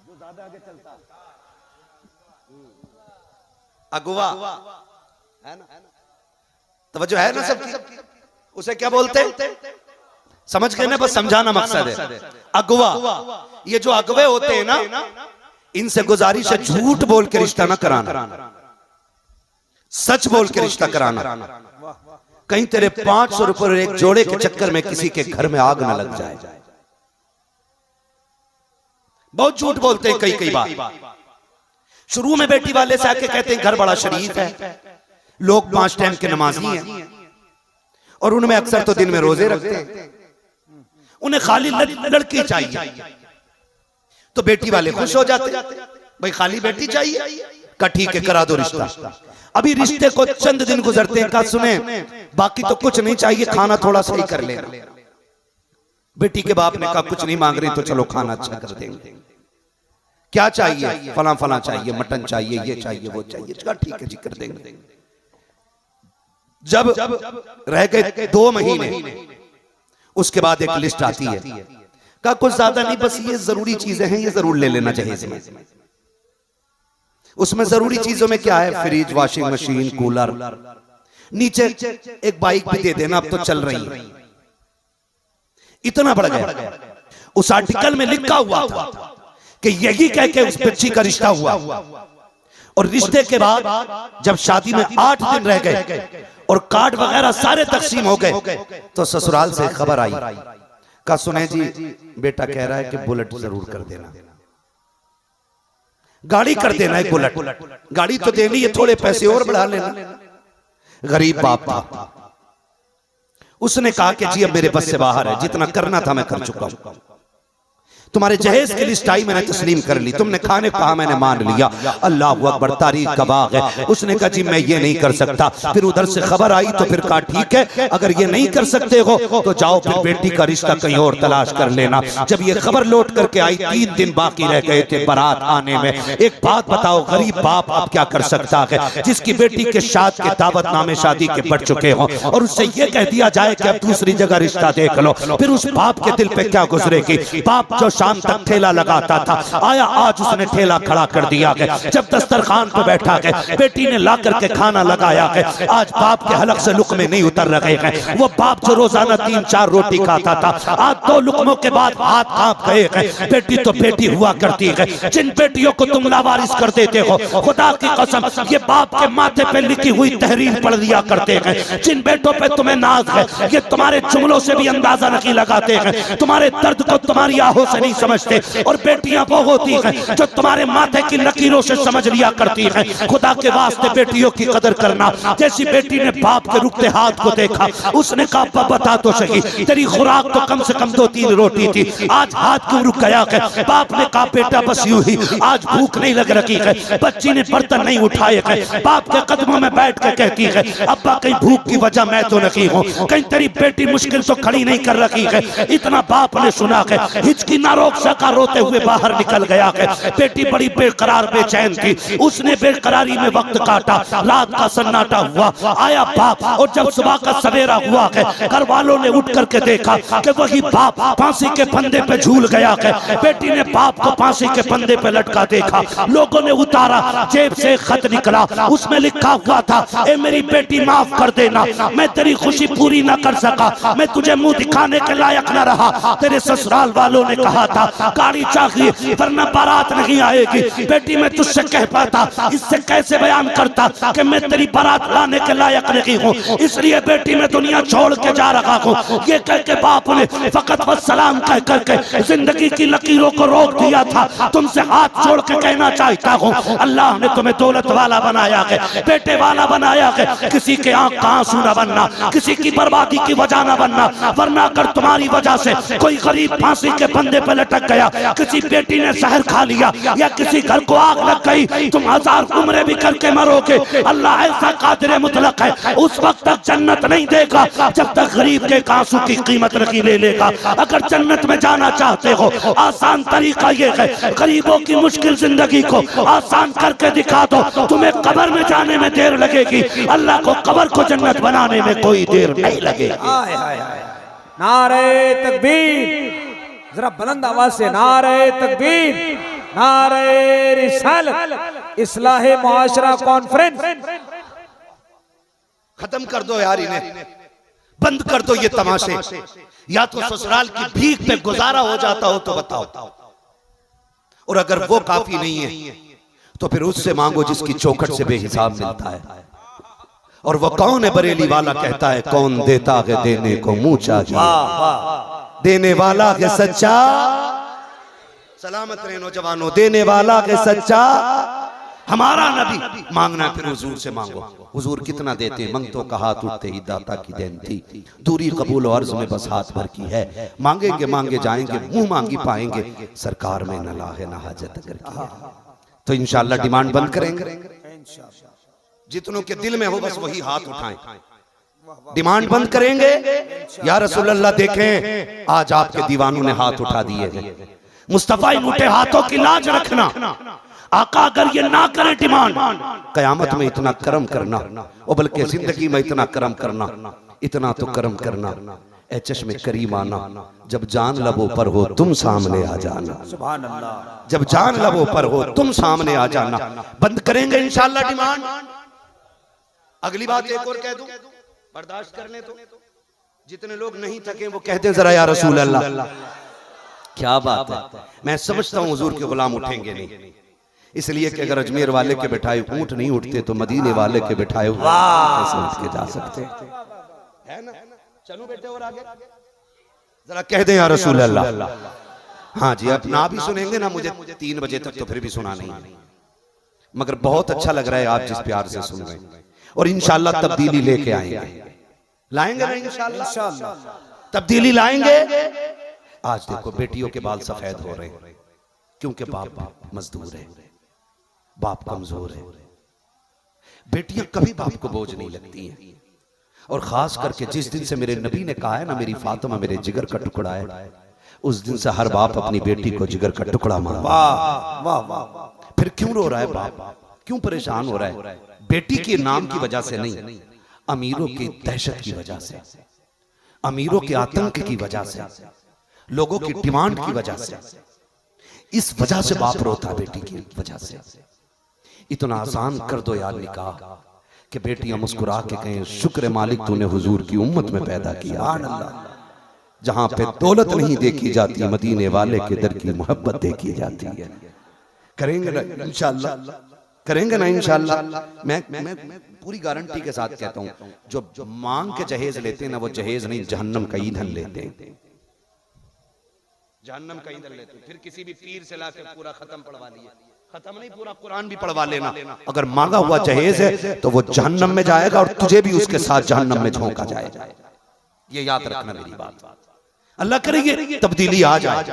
जो ज्यादा आगे चलता, अगुआ है ना? तवज्जो है ना सबकी? उसे क्या बोलते हैं? समझ गए ना? बस समझाना मकसद है। अगवा, ये जो अगवे होते हैं ना, इनसे गुजारिश है झूठ बोल के रिश्ता ना कराना, सच बोल के रिश्ता कराना। कहीं तेरे 500 रुपए एक जोड़े के चक्कर में किसी के घर में आग ना लग जाए। बहुत झूठ बोलते हैं कई बार। शुरू में बेटी वाले से आके कहते हैं घर बड़ा शरीफ है, लोग 5 टाइम के नमाजी हैं, और उनमें अक्सर तो दिन में रोजे रखते हैं, उन्हें खाली लड़की चाहिए। तो बेटी वाले खुश हो जाते, भाई खाली बेटी चाहिए, का ठीक है करा दो रिश्ता। अभी रिश्ते को चंद दिन गुजरते हैं, का सुने बाकी तो कुछ नहीं चाहिए, खाना थोड़ा सही कर लेना। बेटी के बाप ने कहा कुछ नहीं मांग रही तो चलो खाना अच्छा कर देंगे। क्या चाहिए? फला फला चाहिए, मटन चाहिए, ये चाहिए वो चाहिए, ठीक है जी कर देंगे। जब रह गए 2 महीने, उसके बाद एक लिस्ट आती है, का कुछ ज्यादा नहीं, बस ये जरूरी चीजें हैं, ये जरूर ले लेना जहेज में। उसमें जरूरी चीजों में क्या है? फ्रिज, वॉशिंग मशीन, कूलर, नीचे एक बाइक भी दे देना, अब तो चल रही है। इतना बढ़ गया। उस आर्टिकल में लिखा हुआ था कि यही कह के उस बच्ची का रिश्ता हुआ, और रिश्ते के बाद जब शादी में 8 दिन रह गए और कार्ड वगैरह सारे तकसीम हो गए, तो ससुराल से खबर आई, का सुने जी बेटा कह रहा है कि बुलेट जरूर कर देना। गाड़ी कर देना एक बुलेट, गाड़ी तो देनी है, थोड़े पैसे और बढ़ा लेना। गरीब बाप था, उसने कहा कि जी अब मेरे बस से बाहर है, जितना करना था मैं कर चुका हूं, तुम्हारे जहेज की लिस्ट आई, मैंने तस्लीम कर ली, तुमने खाने को कहा मैंने मान लिया, अल्लाह अकबर, तारीख का बाग है। उसने कहा जी मैं ये नहीं कर सकता। फिर उधर से खबर आई तो फिर कहा ठीक है, अगर ये नहीं कर सकते हो तो जाओ फिर बेटी का रिश्ता कहीं और तलाश कर लेना। जब ये खबर लौट करके आई, 3 दिन बाकी रह गए थे बारात आने में। एक बात बताओ, गरीब बाप अब क्या कर सकता है, जिसकी बेटी के शाद के दावतनामे शादी के बढ़ चुके हों और उससे ये कह दिया जाए कि अब दूसरी जगह रिश्ता देख लो, फिर उस बाप के दिल पे क्या गुजरेगी। बाप जो शाम तक ठेला लगाता था, आया आज उसने ठेला खड़ा कर दिया है। जब दस्तरखान पे बैठा है, बेटी ने ला करके खाना लगाया है, आज बाप के हलक से लुकमे नहीं उतर रहे हैं। वो बाप जो रोजाना 3-4 रोटी खाता था, आज 2 लुकमों के बाद हाथ कांप गए हैं। बेटी तो बेटी हुआ करती है, जिन बेटियों को तुम लावारिस कर देते हो, खुदा की कसम ये बाप के माथे पे लिखी हुई तहरीर पढ़ लिया करते हैं। जिन बेटों पे तुम्हें नाज है, ये तुम्हारे जुमलों से भी अंदाजा नहीं लगाते हैं, तुम्हारे दर्द को तुम्हारी आहों से नहीं समझते। और बेटियां वो होती हैं जो तुम्हारे माथे की लकीरों से समझ लिया करती हैं। खुदा के वास्ते बेटियों की कदर करना। जैसी बेटी ने बाप के रुकते हाथ को देखा, उसने कहा बता तो सही, तेरी खुराक तो कम से कम 2-3 रोटी थी, आज हाथ क्यों रुक गया है। बाप ने कहा बेटा बस यूं ही, आज भूख नहीं लग रही है। बच्ची ने बर्तन नहीं उठाए हैं, बाप के कदमों में बैठ के कहती है अब्बा कहीं भूख की वजह मैं तो नहीं हूँ, कहीं तेरी बेटी मुश्किल तो खड़ी नहीं कर रखी है। इतना बाप ने सुना है, हिचकी ना रोक सका, रोते हुए बाहर निकल गया है। बेटी बड़ी बेकरार बेचैन थी, उसने बेकरारी में वक्त काटा। रात का सन्नाटा हुआ, आया बाप, और जब सुबह का सवेरा हुआ है, घर वालों ने उठ करके देखा कि वही बाप फांसी के फंदे पे झूल गया है। बेटी ने बाप को फांसी के फंदे पे लटका देखा, लोगों ने उतारा, जेब से एक खत निकला, उसमें लिखा हुआ था ए मेरी बेटी माफ कर देना, मैं तेरी खुशी पूरी न कर सका, मैं तुझे मुंह दिखाने के लायक न रहा। तेरे ससुराल वालों ने कहा था गाड़ी चाहिए वरना बारात नहीं आएगी। बेटी मैं तुझसे कह पाता, इससे कैसे बयान करता कि मैं तेरी बारात लाने के लायक नहीं हूँ, इसलिए बेटी मैं दुनिया छोड़ के जा रहा हूँ। ये कह के बाप ने फकत व सलाम कह करके जिंदगी की लकीरों को रोक दिया था। तुमसे हाथ जोड़ के कहना चाहता हूँ, अल्लाह ने तुम्हें दौलत वाला बनाया है, बेटे वाला बनाया है, किसी के आंख का आंसू न बनना, किसी की बर्बादी की वजह न बनना, वरना अगर तुम्हारी वजह से कोई गरीब फांसी के फंदे पे लटक गया, किसी बेटी ने शहर खा लिया या किसी घर को आग लग गई, तुम 1000 उम्रें भी करके मरोगे। अल्लाह ऐसा कादिर मुतलक है, उस वक्त तक जन्नत नहीं देगा जब तक गरीब के आंसू की कीमत नहीं ले लेगा। अगर जन्नत में जाना चाहते हो, आसान तरीका ये है, गरीबों की मुश्किल जिंदगी को आसान करके दिखा दो, तुम्हें कब्र में जाने में देर लगेगी, अल्लाह को कब्र को जन्नत बनाने में कोई देर नहीं लगेगी। नारे तकबीर, जरा बुलंद आवाज से नारे तकबीर, नारे रिसालत, इस्लाहे मुआशरा कॉन्फ्रेंस। खत्म कर दो यार इन्हें, बंद कर दो ये तमाशे। या तो ससुराल की भीख पे गुजारा हो जाता हो तो बताओ, और अगर वो काफी नहीं है तो फिर उससे मांगो जिसकी चौखट से बेहिसाब मिलता है। और वो कौन है बरेली वाला कहता है, कौन देता है देने को मुंह चाहिए, देने वाला के सच्चा, सलामत रहे नौजवानों, देने वाला के सच्चा हमारा नबी। मांगना फिर हुजूर से मांगो, हुजूर कितना देते हैं, मंगतों का हाथ उठते ही दाता की देन थी, दूरी कबूल और अर्ज में बस हाथ भर की है, मांगेंगे मांगे जाएंगे, मुंह मांगी पाएंगे, सरकार में न लाहे न हाजत अगर की। तो इंशाअल्लाह डिमांड बंद करेंगे, जितनों के दिल में हो बस वही हाथ उठाएं, डिमांड बंद करेंगे। या रसूल अल्लाह देखें आज आपके दीवानों ने हाथ उठा दिए हैं, मुस्तफा इन उठे हाथों की लाज रखना। आका अगर ये ना करे डिमांड, कयामत में इतना करम करना, और बल्कि जिंदगी में इतना करम करना, इतना तो करम करना, ए चश्मे करीम आना, जब जान लबों पर हो तुम सामने आ जाना, सुभान अल्लाह, जब जान लबों पर हो तुम सामने आ जाना। बंद करेंगे इंशाअल्लाह डिमांड। अगली बात एक और कह दूं, बर्दाश्त कर ले तो, जितने लोग नहीं थके वो कहते जरा या रसूल अल्लाह, क्या बात है। मैं समझता हूँ हुजूर के गुलाम उठेंगे नहीं, इसलिए कि अगर अजमेर वाले के बिठाए ऊंट नहीं उठते तो मदीने वाले के बिठाए कैसे उठ के जा सकते है ना। चलो बेटे और आगे जरा कह दें या रसूल अल्लाह। हाँ जी, अब ना भी सुनेंगे ना मुझे 3 बजे तक तो फिर भी सुना नहीं, मगर बहुत अच्छा लग रहा है आप जिस प्यार से सुन रहे हैं, और इंशाल्लाह तब्दीली लेके आएंगे। लाएंगे ना इंशाल्लाह, तब्दीली लाएंगे। आज देखो बेटियों के बाल सफेद हो रहे हैं क्योंकि बाप मजदूर है, बाप कमजोर है। बेटियां कभी बाप को बोझ नहीं लगती हैं, और खास करके जिस दिन से मेरे नबी ने कहा है ना मेरी फातिमा मेरे जिगर का टुकड़ा है, उस दिन से हर बाप अपनी बेटी को जिगर का टुकड़ा माना। वाह वाह वाह। फिर क्यों रो रहा है बाप, क्यों परेशान हो रहा है? बेटी के नाम की वजह से नहीं, अमीरों की दहशत की वजह से, अमीरों के आतंक की वजह से, लोगों की डिमांड की वजह से, इस वजह से बाप रोता बेटी की वजह से। इतना आसान कर दो यार निकाह कि बेटियां मुस्कुरा के कहें शुक्र मालिक तूने हुजूर की उम्मत में पैदा किया। जहां पे दौलत नहीं देखी जाती, मदीने वाले के दर की मोहब्बत देखी जाती है। करेंगे ना इंशाल्लाह, करेंगे ना इंशाल्लाह। मैं पूरी गारंटी के साथ कहता हूं, जो मांग के जहेज लेते हैं ना वो जहेज नहीं, जहन्नम का ईंधन लेते हैं, जहन्नम का ईंधन लेते हैं। फिर किसी भी पीर से लाके पूरा खत्म पढ़वा लिए, खत्म नहीं पूरा कुरान भी पढ़वा लेना, अगर मांगा हुआ जहेज है तो वो जहन्नम में जाएगा और तुझे भी उसके साथ जहन्नम में झोंका जाएगा। ये याद रखना मेरी बात। अल्लाह करेंगे तब्दीली आ जाए,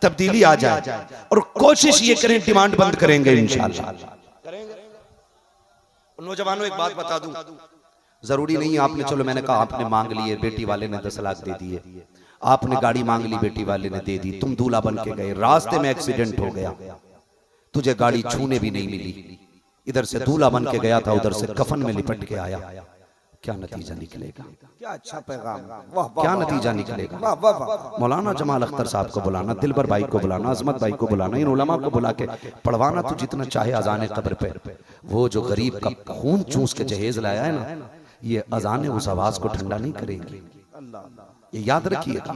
तब्दीली आ जाए, और कोशिश ये करें डिमांड बंद करेंगे इंशाल्लाह। नौजवानों एक बात बता दूं, जरूरी नहीं आपने, चलो मैंने कहा आपने मांग लिए, बेटी वाले ने 10 लाख दे दिए, आपने गाड़ी मांग ली बेटी वाले ने दे दी, तुम दूल्हा बन के गए, रास्ते में एक्सीडेंट हो गया, तुझे गाड़ी छूने भी नहीं मिली, इधर से दूल्हा बन के गया था, उधर से कफन में लिपट के आया, क्या नतीजा निकलेगा? क्या अच्छा पैगाम, क्या नतीजा निकलेगा? मौलाना जमाल अख्तर साहब को बुलाना, दिलबर भाई को बुलाना, अजमत भाई को बुलाना, इन उलमा को बुला के पढ़वाना तू जितना चाहे अजाने कब्र पे। वो जो गरीब का खून चूस के जहेज लाया है ना, ये अजाने उस आवाज को ठंडा नहीं करेंगी, ये याद रखिएगा।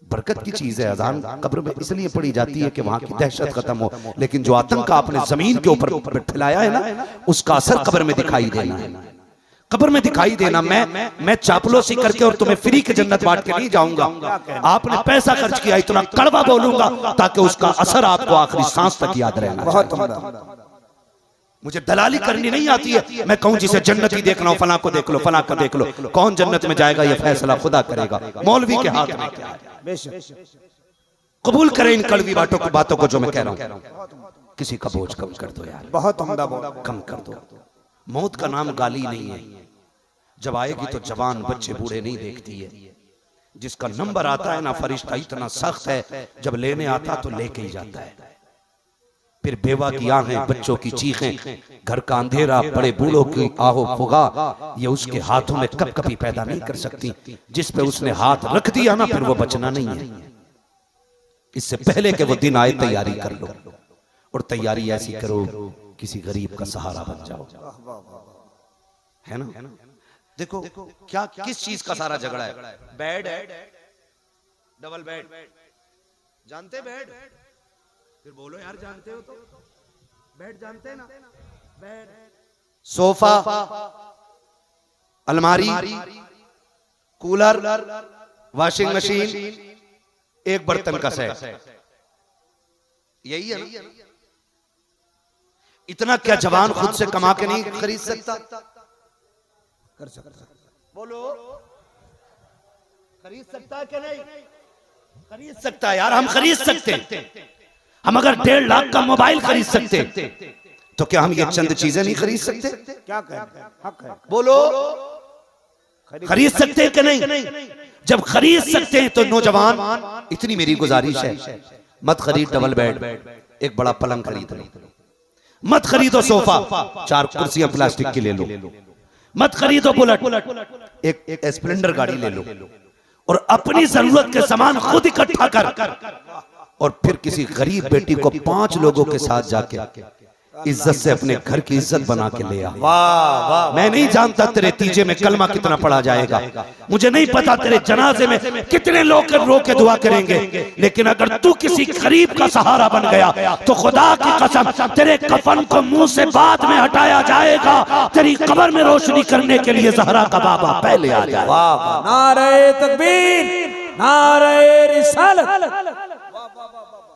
बरकत की चीज है अजान, कब्र में इसलिए पड़ी जाती है कि वहां की दहशत खत्म हो, लेकिन जो आतंक आपने जमीन के ऊपर फैलाया है ना, उसका असर कब्र में दिखाई देना है, कब्र में दिखाई देना। मैं चापलूसी करके और तुम्हें फ्री की जन्नत बांट के नहीं जाऊंगा, आपने पैसा खर्च किया, इतना कड़वा बोलूंगा ताकि उसका असर आपको आखिरी सांस तक याद रहना। मुझे दलाली करनी नहीं आती है, मैं कहूं जिसे जन्नती देखना हो फला को देख लो, फला को देख लो, कौन जन्नत में जाएगा ये फैसला खुदा करेगा, मौलवी के हाथ में क्या है। कबूल करें इन कड़वी बातों को जो मैं कह रहा हूं। किसी का बोझ कम कर दो यार, बहुत उम्दा कम कर दो। मौत का नाम गाली नहीं है, जब आएगी तो जवान बच्चे बूढ़े नहीं देखती है, जिसका नंबर आता है ना फरिश्ता इतना सख्त है, जब लेने आता तो लेके ही जाता है। फिर बेवा की आंखें, बच्चों की चीखें, घर का अंधेरा, बड़े बूढ़ों की आहो फुगा, ये उसके हाथों में कब कभी पैदा नहीं कर सकती। जिस पे उसने हाथ रख दिया ना फिर वो बचना नहीं है। इससे पहले कि वो दिन आए तैयारी कर लो, और तैयारी ऐसी करो किसी गरीब का सहारा बन जाओ, है ना। देखो क्या किस चीज का सारा झगड़ा है? बेड है, डबल बेड, जानते बेड? फिर बोलो यार जानते हो तो, बेड जानते ना, बेड, सोफा, अलमारी, कूलर, वॉशिंग मशीन, एक बर्तन का सेट, यही है ना। इतना क्या जवान खुद से कमा के नहीं खरीद सकता? कर सकता। बोलो खरीद सकता है कि नहीं? खरीद सकता है यार, हम खरीद सकते हैं। हम अगर 1.5 लाख का मोबाइल खरीद सकते तो क्या हम ये चंद चीजें नहीं खरीद सकते? क्या कहते हैं? हक है। बोलो खरीद सकते हैं कि नहीं? जब खरीद सकते हैं तो नौजवान, इतनी मेरी गुजारिश है, मत खरीद डबल बेड, एक बड़ा पलंग खरीद लो। मत खरीदो सोफा, 4 कुर्सियां प्लास्टिक की ले लो। मत खरीदो बुलेट, एक स्प्लेंडर गाड़ी ले लो, और अपनी जरूरत के सामान खुद इकट्ठा कर, और फिर किसी गरीब बेटी को 5 लोगों के साथ जाके इज्जत से अपने घर की इज्जत बना के ले आ। वाह वाह। मैं नहीं जानता तेरे तीजे में कलमा कितना पढ़ा जाएगा, मुझे नहीं पता तेरे जनाजे में कितने लोग रो के दुआ करेंगे, लेकिन अगर तू किसी गरीब का सहारा बन गया तो खुदा की कसम तेरे कफन को मुंह से बाद में हटाया जाएगा, तेरी कब्र में रोशनी करने के लिए ज़हरा का बाबा पहले आ जाए। वाह वाह। नारे तकबीर, नारे रिसालत।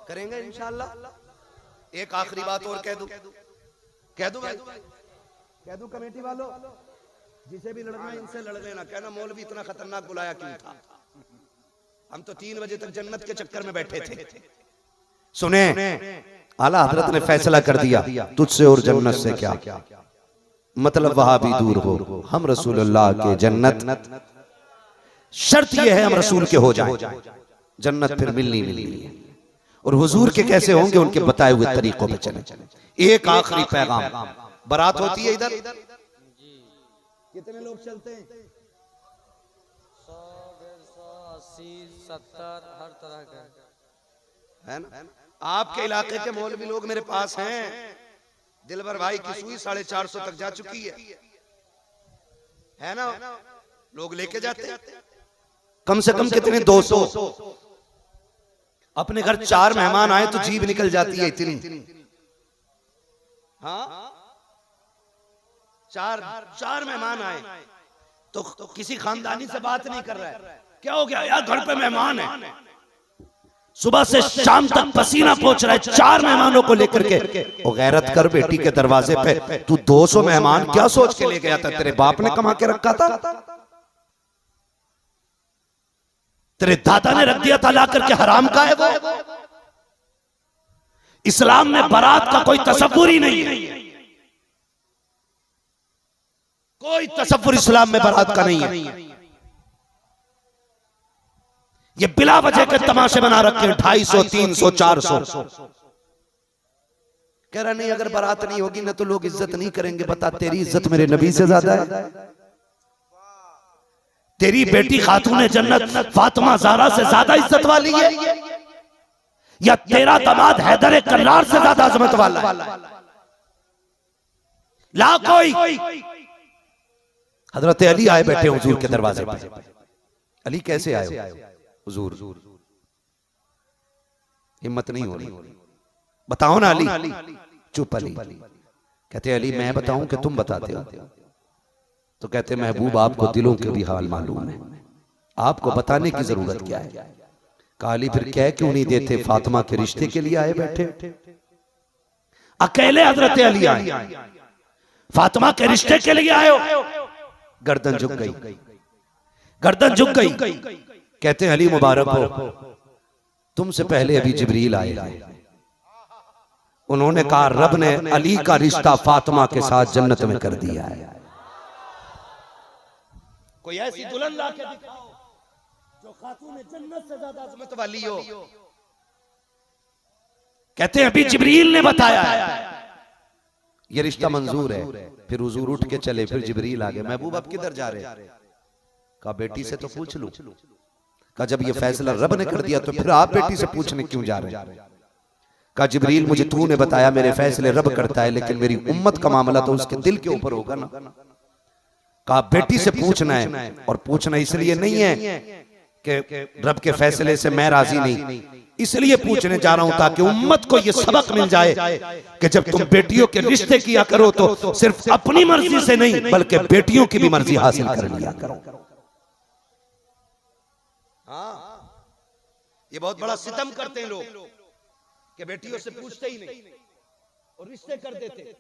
करेंगे इंशाअल्लाह। एक आखिरी बात और कह दूं भाई, कह दूं कमेटी वालों, जिसे भी लड़ना इनसे लड़ लेना, कहना मौलवी इतना खतरनाक बुलाया क्यों था, हम तो 3 बजे तक जन्नत के चक्कर में बैठे थे। सुने, आला हजरत ने फैसला कर दिया, तुझसे और जन्नत से क्या मतलब, वहां भी दूर हो, हम रसूलुल्लाह के जन्नत, शर्त यह है हम रसूल के हो जाएं, जन्नत फिर मिलनी है। और हुजूर के कैसे होंगे, उनके बताए हुए तरीकों पे चले। एक आखिरी पैगाम, बारात होती है इधर, कितने लोग चलते हैं? 100, 150, 80, 70 हर तरह का है ना। आपके इलाके के मौलवी लोग मेरे पास हैं, दिलबर भाई की सुई 450 तक जा चुकी है ना, लोग लेके जाते हैं। कम से कम कितने 200। अपने घर 4 मेहमान आए तो जीभ निकल जाती है इतनी। हाँ, 4 मेहमान आए तो किसी खानदानी से बात नहीं कर रहा है, क्या हो गया यार, घर पे मेहमान है, सुबह से शाम तक पसीना पहुंच रहा है, 4 मेहमानों को लेकर के। ओ गैरत कर बेटी के दरवाजे पे, तू 200 मेहमान क्या सोच के ले गया था? तेरे बाप ने कमा के रखा था, तेरे दादा ने रख दिया था ला करके, हराम का है वो। इस्लाम में बारात का कोई तसव्वुर ही नहीं है, कोई तसव्वुर इस्लाम में बारात का नहीं है। ये बिला वजह के तमाशे बना रखे हैं, 250, 300, 400। कह रहा नहीं, अगर बारात नहीं होगी ना तो लोग इज्जत नहीं करेंगे। बता, तेरी इज्जत मेरे नबी से ज्यादा है? तेरी बेटी खातून जन्नत फातिमा ज़हरा से ज्यादा इज्जत वाली है, या तेरा दामाद हैदर कल्लार से ज्यादा अजमत वाला है? ला कोई। हजरत अली आए बैठे हुजूर के दरवाजे पर। अली कैसे आए? हुजूर हिम्मत नहीं हो रही, बताओ ना अली। चुप अली। कहते अली मैं बताऊं कि तुम बताते हो? तो कहते महबूब आपको दिलों के भी हाल मालूम है, आपको बताने की जरूरत क्या है? कहा अली फिर कह क्यों नहीं देते, फातिमा के रिश्ते के लिए आए बैठे, अकेले हजरत अली आए, फातिमा के रिश्ते के लिए आए हो। गर्दन झुक गई, गर्दन झुक गई। कहते हैं अली मुबारक हो, तुमसे पहले अभी जिब्रील आए हैं, उन्होंने कहा रब ने अली का रिश्ता फातिमा के साथ जन्नत में कर दिया है। कोई ऐसी दुल्हन ला के दिखाओ जो खातून जन्नत से ज्यादा अजमत वाली हो। कहते हैं अभी जिब्रील ने बताया ये रिश्ता मंजूर है। फिर हुजूर उठ के चले, फिर जिब्रील आ गए। महबूब आप किधर जा रहे? कहा बेटी से तो पूछ लूं। कहा जब ये फैसला रब ने कर दिया तो फिर आप बेटी से पूछने क्यों जा रहे हैं? कहा जिब्रील मुझे तूने बताया मेरे फैसले रब करता है, लेकिन मेरी उम्मत का मामला तो उसके दिल के ऊपर होगा ना। कहा बेटी से पूछना है, और पूछना इसलिए नहीं है कि रब के फैसले से मैं राजी नहीं, इसलिए पूछने जा रहा हूं ताकि उम्मत को यह सबक मिल जाए कि जब तुम बेटियों के रिश्ते किया करो तो सिर्फ अपनी मर्जी से नहीं बल्कि बेटियों की भी मर्जी हासिल कर लिया करो। हाँ, ये बहुत बड़ा सितम करते हैं लोग कि बेटियों से पूछते ही नहीं और रिश्ते कर देते।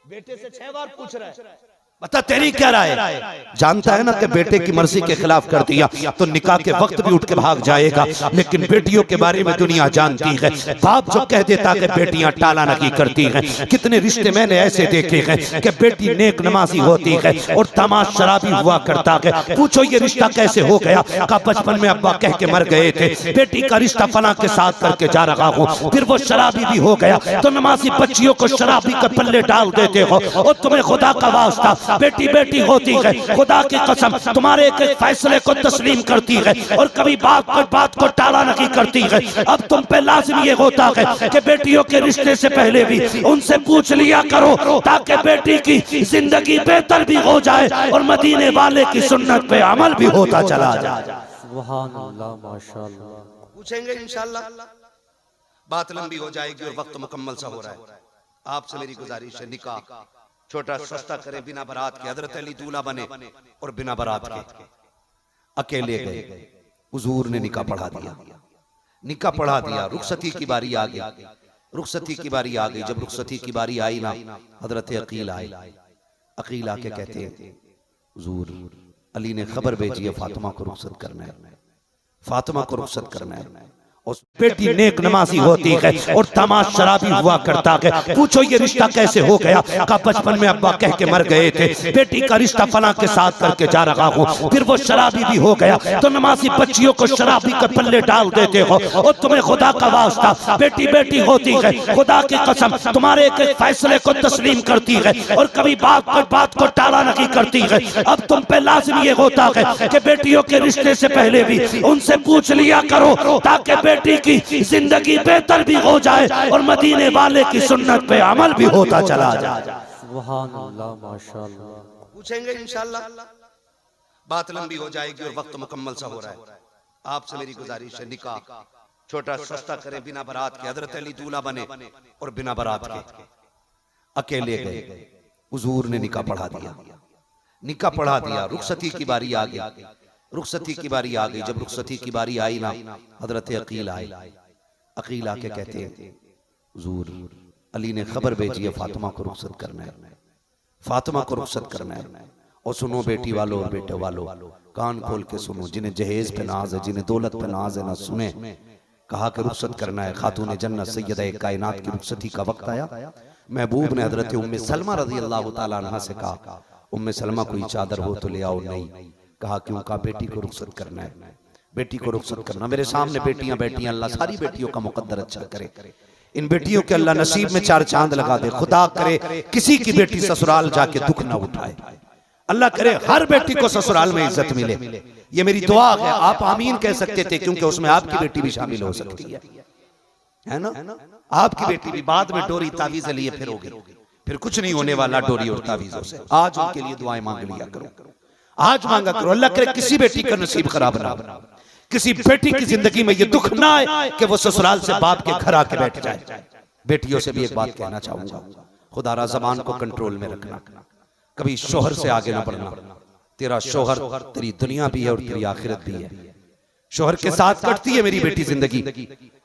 बेटे से 6 बार पूछ रहा है, बता तेरी क्या राय? जानता है ना कि बेटे की मर्जी के खिलाफ कर दिया तो निकाह के वक्त भी उठ के भाग जाएगा, लेकिन बेटियों के बारे में दुनिया जानती है। बाप जो कह देता कि बेटियां टाला नहीं करती हैं। कितने रिश्ते मैंने ऐसे देखे हैं कि बेटी नेक नमाजी होती है और दामाद शराबी हुआ करता है। पूछो ये रिश्ता कैसे हो गया? का बचपन में अब्बा कह के मर गए थे बेटी का रिश्ता फला के साथ करके जा रहा हूँ, फिर वो शराबी भी हो गया तो नमाजी बच्चियों को शराबी के पल्ले डाल देते हो। और तुम्हें खुदा का वास्ता बेटी बेटी होती है, खुदा की कसम तुम्हारे एक फैसले को तस्लीम करती है और कभी बात को टाला नहीं करती है। अब तुम पे लाजिम ये होता है कि बेटियों के रिश्ते से पहले भी उनसे पूछ लिया करो ताकि बेटी की जिंदगी बेहतर भी हो जाए और मदीने वाले की सुन्नत पे अमल भी होता चला जाए। सुभान अल्लाह, माशाअल्लाह। पूछेंगे इंशाअल्लाह, बात लंबी हो जाएगी और वक्त मुकम्मल सा हो रहा है। आपसे मेरी गुजारिश है निकाह छोटा सस्ता करें, बिना बारात के। हजरत अली दूल्हा बने और बिना बारात के अकेले गए। हुजूर ने निकाह पढ़ा दिया, निकाह पढ़ा दिया। रुखसती की बारी आ गई। रुखसती की बारी आ गई। जब रुखसती की बारी आई ना, हजरत अकील आए। अकील आके कहते हैं हुजूर अली ने खबर भेजी है फातिमा को रुखसत करना है, फातिमा को रुखसत करना है। उस बेटी नेक नमाजी होती है और दामाद शराबी हुआ करता है। पूछो ये रिश्ता कैसे हो गया? का बचपन में अब्बा कह के मर गए थे बेटी का रिश्ता फला के साथ करके जा रहा हूँ, फिर वो शराबी भी हो गया तो नमाजी बच्चियों को शराबी के पल्ले डाल देते हो। और तुम्हें खुदा का वास्ता बेटी बेटी होती है, खुदा की कसम तुम्हारे एक एक फैसले को तस्लीम करती है और कभी बात को टाला नहीं करती है। अब तुम पे लाजिम ये होता है कि बेटियों के रिश्ते से पहले भी उनसे पूछ लिया करो ताकि बेटी की जिंदगी बेहतर भी हो जाए और मदीने वाले की सुन्नत पे अमल भी होता चला जाए। सुभान अल्लाह माशाअल्लाह। पूछेंगे इंशाअल्लाह, बात लंबी हो जाएगी और वक्त मुकम्मल सा हो रहा है। आपसे मेरी गुजारिश है निकाह छोटा सस्ता करें, बिना बारात के। हजरत अली दूल्हा बने और बिना बारात के अकेले गए। हुजूर ने निकाह पढ़ा दिया, निकाह पढ़ा दिया। रुखसती की बारी आ गई, रुखसती की बारी आ गई। जब रुखसती की बारी आई ना, हजरत अकील आए। अकील आके कहते हैं हुजूर अली ने खबर भेजी है फातिमा को रुखसत करना है, फातिमा को रुखसत करना है। और सुनो बेटी वालों और बेटे वालों, कान खोल के सुनो, जिन्हें जहेज पे नाज है, जिन्हें दौलत पे नाज है ना सुने। कहा कि रुखसत करना है। खातून जन्नत सैयदा कायनात की रुखसती का वक्त आया। महबूब ने हजरत उम्मे सलमा रज़ी अल्लाह तआला अन्हा से कहा उम्मे सलमा कोई चादर हो तो ले आओ। नहीं, कहा क्यों? कहा बेटी को रुखसत करना है, बेटी को रुखसत करना। मेरे सामने बेटियां बैठी, अल्लाह सारी बेटियों का मुकद्दर अच्छा करे। इन बेटियों के अल्लाह नसीब में चार चांद लगा दे। खुदा करे किसी की बेटी ससुराल जाके दुख ना उठाए। अल्लाह करे हर बेटी को ससुराल में इज्जत मिले। ये मेरी दुआ है। आप आमीन कह सकते थे क्योंकि उसमें आपकी बेटी भी शामिल हो सकती है ना? आपकी बेटी भी बाद में डोरी तावीज लिए फिरोगी, फिर कुछ नहीं होने वाला डोरी और तावीजों से। आज उनके लिए दुआएं मांग लिया करो, आज मांगा करो। अल्लाह करे किसी बेटी का नसीब खराब ना हो, किसी बेटी की जिंदगी में ये दुख ना आए कि वो ससुराल से बाप के घर आके बैठ जाए। बेटियों से भी एक बात कहना चाहूंगा, खुदारा ज़बान को कंट्रोल में रखना, कभी शोहर से आगे ना बढ़ना। तेरा शोहर तेरी दुनिया भी है और तेरी आखिरत भी है। शोहर के साथ कटती है मेरी बेटी जिंदगी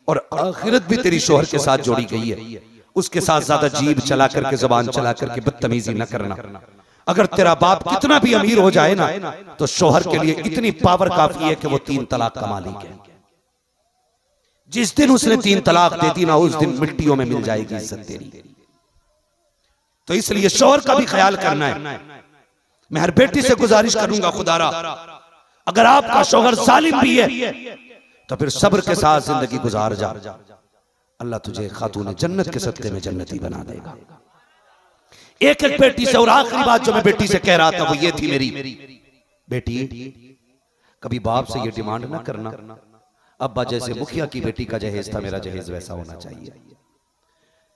और आखिरत भी तेरी शोहर के साथ जोड़ी गई है। उसके साथ ज्यादा जीभ चला करके, जुबान चला करके बदतमीजी न करना। अगर तेरा बाप कितना भी अमीर हो जाए ना, तो शोहर के लिए इतनी पावर काफी है कि वो 3 तलाक का मालिक है। जिस दिन उसने 3 तलाक दे दी ना, उस दिन मिट्टियों में मिल जाएगी इज्जत तेरी। तो इसलिए शोहर का भी ख्याल करना है। मैं हर बेटी से गुजारिश करूंगा, खुदारा अगर आपका शोहर जालिम भी है तो फिर सब्र के साथ जिंदगी गुजार जा। अल्लाह तुझे खातून जन्नत के सदके में जन्नती बना देगा। एक एक बेटी से। और आखिरी बात जो मैं बेटी से कह रहा था वो ये थी, मेरी बेटी कभी बाप से ये डिमांड ना करना, अब्बा जैसे मुखिया की बेटी का जहेज था मेरा जहेज वैसा होना चाहिए,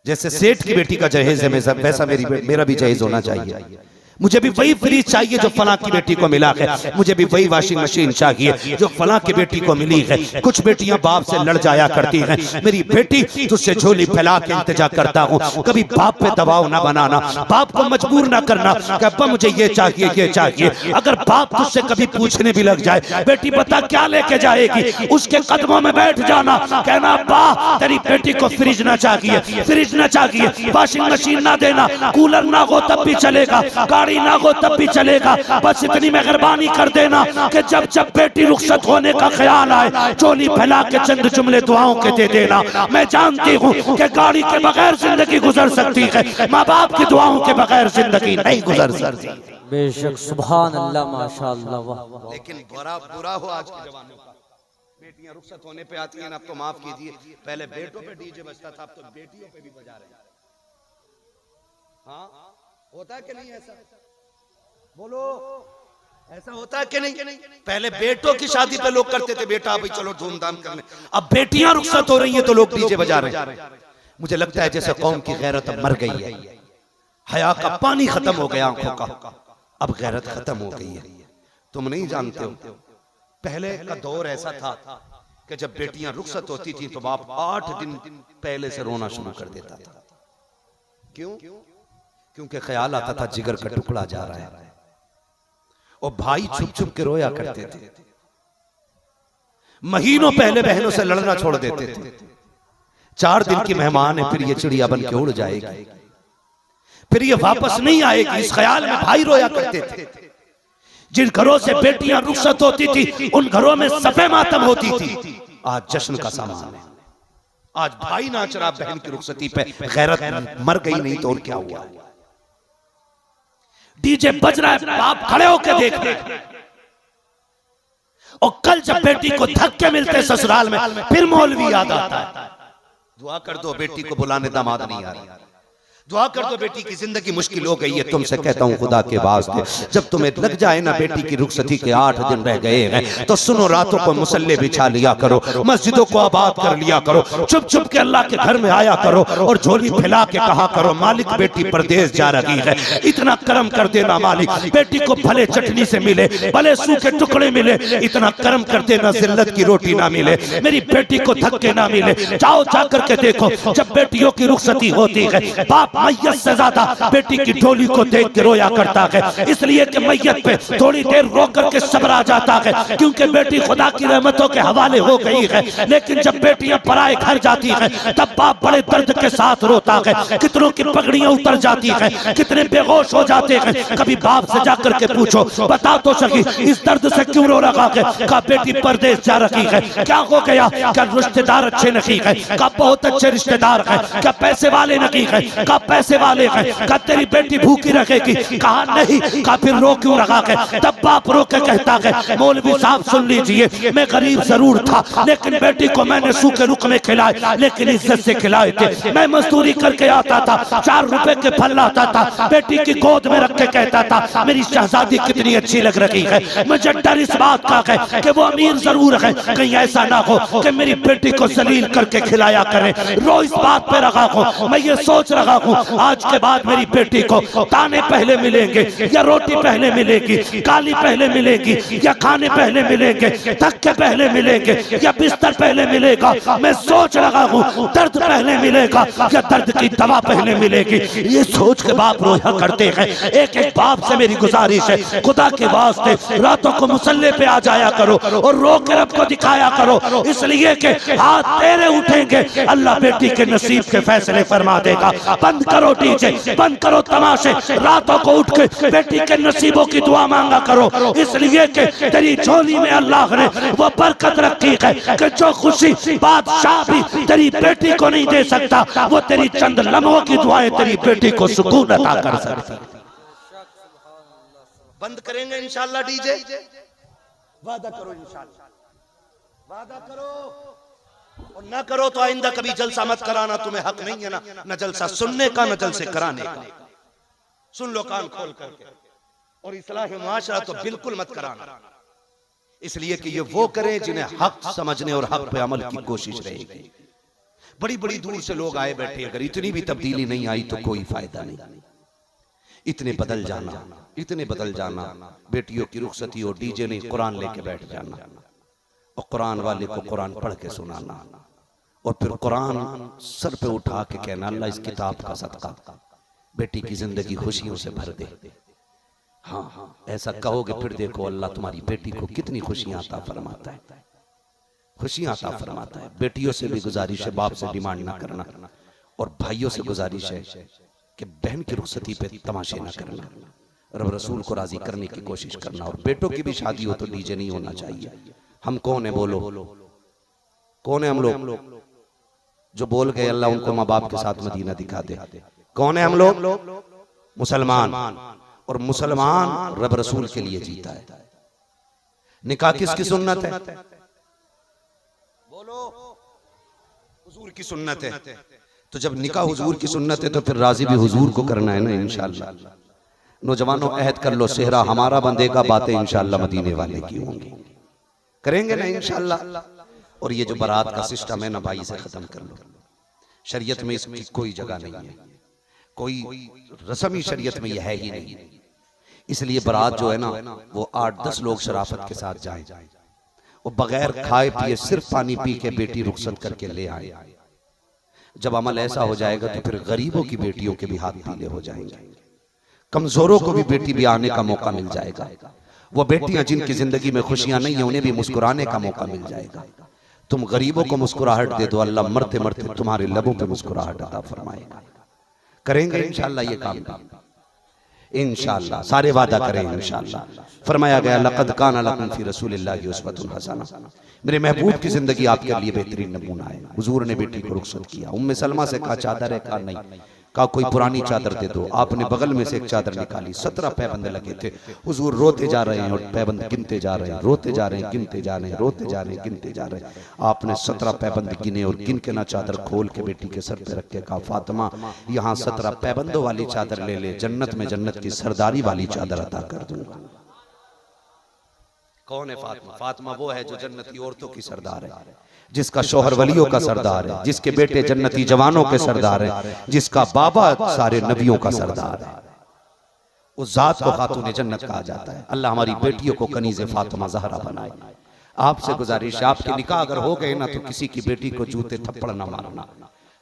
जैसे सेठ की बेटी का जहेज है वैसा मेरा भी जहेज होना चाहिए। मुझे भी वही फ्रिज चाहिए जो फला की बेटी को मिला है, मुझे भी वही वॉशिंग मशीन चाहिए जो फला की बेटी को मिली है। कुछ बेटियां बाप से लड़ जाया करती हैं, मेरी बेटी तुझसे झोली फैला के इंतजा करता हूँ। कभी बाप पे दबाव ना बनाना, बाप को मजबूर ना करना कि अब्बा मुझे ये चाहिए ये चाहिए। अगर बाप तुझसे कभी पूछने भी लग जाए बेटी बता क्या लेके जाएगी, उसके कदमों में बैठ जाना, कहना अब्बा तेरी बेटी को फ्रिज ना चाहिए, फ्रिज ना चाहिए, वॉशिंग मशीन ना देना, कूलर ना हो तब भी चलेगा, ना हो तब भी चलेगा। बस इतनी मेहरबानी कर देना कि जब जब बेटी रुखसत होने का ख्याल आए चोली फैला के चंद जुमले दुआओं के दे देना। मैं जानती हूँ कि गाड़ी के बगैर जिंदगी गुजर सकती है, माँ बाप की दुआओं के बगैर जिंदगी नहीं गुजर सकती। बेशक सुभान अल्लाह माशाअल्लाह। वाह, लेकिन बुरा हो आज के जमाने का। बेटियां रुखसत होने पे आती हैं, आपको माफ कीजिए, पहले बेटों पे डीजे बजता था, अब तो बेटियों पे भी बजा रहे हैं। हाँ होता है कि नहीं ऐसा? बोलो ऐसा होता है कि नहीं? पहले बेटों की शादी पे लोग करते थे बेटा भाई चलो धूमधाम करने, अब बेटियां रुखसत हो रही हैं तो लोग डीजे बजा रहे हैं। मुझे लगता है जैसे कौम की गैरत अब मर गई है, हया का पानी खत्म हो गया आंखों का, अब गैरत खत्म हो गई है। तुम नहीं जानते हो पहले का दौर ऐसा था कि जब बेटियां रुखसत होती थी तो बाप 8 दिन पहले से रोना शुरू कर देता था। क्यों? क्योंकि ख्याल आता था जिगर का टुकड़ा जा रहा है। और भाई छुप छुप के रोया करते थे, महीनों पहले बहनों से लड़ना छोड़ देते थे, 4 दिन की मेहमान है, फिर ये चिड़िया बन के उड़ जाएगी, फिर ये वापस नहीं आएगी। इस ख्याल में भाई रोया करते थे। जिन घरों से बेटियां रुखसत होती थी उन घरों में सफे मातम होती थी। आज जश्न का सामान है। आज भाई नाच रहा बहन की रुखसती पे, गैरत मर गई नहीं तो और क्या हुआ। डीजे बज रहा है, बाप खड़े होकर देख रहे हैं। और कल जब बेटी को धक्के मिलते ससुराल में, फिर मौलवी याद आता है। दुआ कर दो बेटी को बुलाने दामाद नहीं आ रही। दुआ कर दो बेटी की जिंदगी मुश्किल हो गई है। तुमसे कहता हूं खुदा के वास्ते, जब तुम्हें लग जाए ना बेटी की रुखसती के 8 दिन रह गए हैं, तो सुनो रातों को मुसल्ले बिछा लिया करो, मस्जिदों को आबाद कर लिया करो, चुप चुप के अल्लाह के घर में आया करो और झोली फैला के कहा करो मालिक बेटी परदेश जा रही है, इतना करम कर देना मालिक, बेटी को भले चटनी से मिले, भले सूखे टुकड़े मिले, इतना करम कर देना जिल्लत की रोटी ना मिले, मेरी बेटी को धक्के ना मिले। जाओ जाकर के देखो, जब बेटियों की रुखसती होती है, बाप मैयत से ज्यादा बेटी की डोली को देख के रोया करता है, इसलिए कि मैयत पे थोड़ी देर रो करके सब्र आ जाता है, क्योंकि बेटी खुदा की रहमतों के हवाले हो गई है। लेकिन जब बेटियां पराए घर जाती हैं, तब बाप बड़े दर्द के साथ रोता है। कितनों की पगड़ियां उतर जाती हैं, कितने बेहोश हो जाते हैं। कभी बाप से जाकर के पूछो, बता तो सकी इस दर्द से क्यों रो रहा है? का बेटी परदेश जा रही है, क्या हो गया? क्या रिश्तेदार अच्छे नहीं है? का बहुत अच्छे रिश्तेदार है? क्या पैसे वाले नहीं है? का पैसे वाले हैं? का तेरी बेटी भूखी रखेगी? कहा नहीं। का फिर रो क्यों रहा है? तब बाप रो के कहता है मौलवी साहब सुन लीजिए, मैं गरीब जरूर था, लेकिन बेटी को मैंने सूखे रुख में खिलाए, लेकिन इज्जत से खिलाए थे। मैं मजदूरी करके आता था, 4 रुपए के फल लाता था, बेटी की गोद में रख के कहता था मेरी शहजादी कितनी अच्छी लग रही है। मुझे डर इस बात का है कि वो अमीर जरूर है, कहीं ऐसा ना हो कि मेरी बेटी को जलील करके खिलाया करे। रो इस बात पे रखा हो। मैं ये सोच रहा हूँ आज के बाद मेरी बेटी को ताने पहले मिलेंगे या रोटी पहले मिलेगी, गाली पहले मिलेगी या खाने पहले मिलेंगे, धक्के पहले मिलेंगे या बिस्तर पहले मिलेगा। मैं सोच रहा हूँ दर्द पहले मिलेगा या दर्द की दवा पहले मिलेगी। ये सोच के बाप रोया करते हैं। एक एक बाप से मेरी गुजारिश है, खुदा के वास्ते रातों को मुसल्ले पे आ जाया करो और रो के रब को दिखाया करो, इसलिए कि हाथ तेरे उठेंगे, अल्लाह बेटी के नसीब के फैसले फरमा देगा। बंद करो डीजे, बंद करो तमाशे, रातों को उठ के बेटी के नसीबों की दुआ मांगा करो, इसलिए कि तेरी झोली में अल्लाह ने वो बरकत रखी है कि जो खुशी बादशाह भी तेरी बेटी को नहीं दे सकता, वो तेरी चंद लम्हों की दुआएं तेरी बेटी को सुकून अता कर सकती। बंद करेंगे इंशाअल्लाह डीजे, वादा करो इंशाअल्लाह, वादा करो, और ना करो तो आइंदा कभी जलसा मत कराना। तुम्हें हक नहीं है ना जलसा सुनने का न जलसे कराने का। सुन लो कान खोल करके, और इस्लाह मुआशरा तो बिल्कुल मत कराना, इसलिए कि ये वो करें जिन्हें हक समझने और हक पे अमल की कोशिश रहेगी। बड़ी बड़ी दूर से लोग आए बैठे, अगर इतनी भी तब्दीली नहीं आई तो कोई फायदा नहीं। इतने बदल जाना, इतने बदल जाना, बेटियों की रुखसती और डीजे नहीं, कुरान लेके बैठ जाना और कुरान वाले को कुरान पढ़ के सुनाना, और फिर कुरान सर पे उठा के कहना अल्लाह इस किताब का सदका बेटी की जिंदगी खुशियों से भर दे। हाँ, ऐसा कहोगे फिर देखो अल्लाह तुम्हारी बेटी को कितनी खुशियां अता फरमाता है, खुशियां अता फरमाता है। बेटियों से भी गुजारिश है, बाप से डिमांड ना करना, और भाइयों से गुजारिश है कि बहन की रुखसती पे तमाशे ना करना, रब रसूल को राजी करने की कोशिश करना। और बेटों की भी शादी हो तो डीजे नहीं होना चाहिए। हम कौन है बोलो, कौन है हम लोग जो बोल गए अल्लाह उनको माँ बाप के साथ मदीना दिखा दे? कौन है हम लोग? मुसलमान। और मुसलमान रब रसूल के लिए जीता है। निकाह किसकी सुन्नत है? बोलो, हुजूर की सुन्नत है। तो जब निकाह हुजूर की सुन्नत है तो फिर राजी भी हुजूर को करना है ना इंशाअल्लाह। नौजवानों अहद कर लो, सेहरा हमारा बंदेगा, बातें इंशाअल्लाह मदीने वाले की होंगी, करेंगे ना इंशाअल्लाह। और ये जो बारात का सिस्टम है ना भाई, से खत्म कर लो। शरीयत में इसकी कोई जगह नहीं है, कोई रस्मी शरीयत में यह है ही नहीं। इसलिए बारात जो है ना वो 8-10 लोग शराफत के साथ जाएं, वो बगैर खाए पिए सिर्फ पानी पी के बेटी रुखसत करके ले आए। जब अमल ऐसा हो जाएगा तो फिर गरीबों की बेटियों के भी हाथ पीले हो जाएंगे, कमजोरों को भी बेटी भी आने का मौका मिल जाएगा। वो बेटियां जिनकी जिंदगी में खुशियां नहीं है उन्हें भी मुस्कुराने का मौका मिल जाएगा। तुम गरीबों को मुस्कुराहट दे दो, अल्लाह मरते मरते तुम्हारे लबों पे मुस्कुराहट अता फरमाएगा। करेंगे इंशाअल्लाह ये काम इंशाअल्लाह, सारे वादा करें इंशाअल्लाह। फरमाया गया लक़द काना लकुम फी रसूलिल्लाहि उस्वतुन हसना, मेरे महबूब की जिंदगी आपके लिए बेहतरीन नमूना है। हुजूर ने बेटी को रुखसत किया, उम्मे सलमा से कहा चादर है, कहा नहीं, कहा कोई पुरानी चादर दे दो। आपने बगल में से एक चादर निकाली, 17 पैबंद लगे थे। हुजूर रोते जा रहे हैं और पैबंद गिनते जा रहे हैं, रोते जा रहे हैं, गिनते जा रहे हैं, रोते जा रहे हैं, गिनते जा रहे हैं। आपने 17 पैबंद गिने और गिन के ना चादर खोल के बेटी के सर पे रख के कहा फातिमा यहाँ 17 पैबंदों वाली चादर ले ले, जन्नत में जन्नत की सरदारी वाली चादर अता कर दूंगा। कौन है फातिमा? फातिमा वो है जो जन्नती औरतों की सरदार है, जिसका शौहर वलियों का सरदार है, जिसके बेटे जन्नती जवानों के सरदार है, जिसका बाबा सारे नबियों का सरदार है। उस जात को खातून जन्नत कहा जाता है। अल्लाह हमारी बेटियों को कनीज़े फातिमा ज़हरा बनाए। आपसे गुजारिश है, आपके निकाह अगर हो गए ना तो किसी की बेटी को जूते थप्पड़ ना मारना,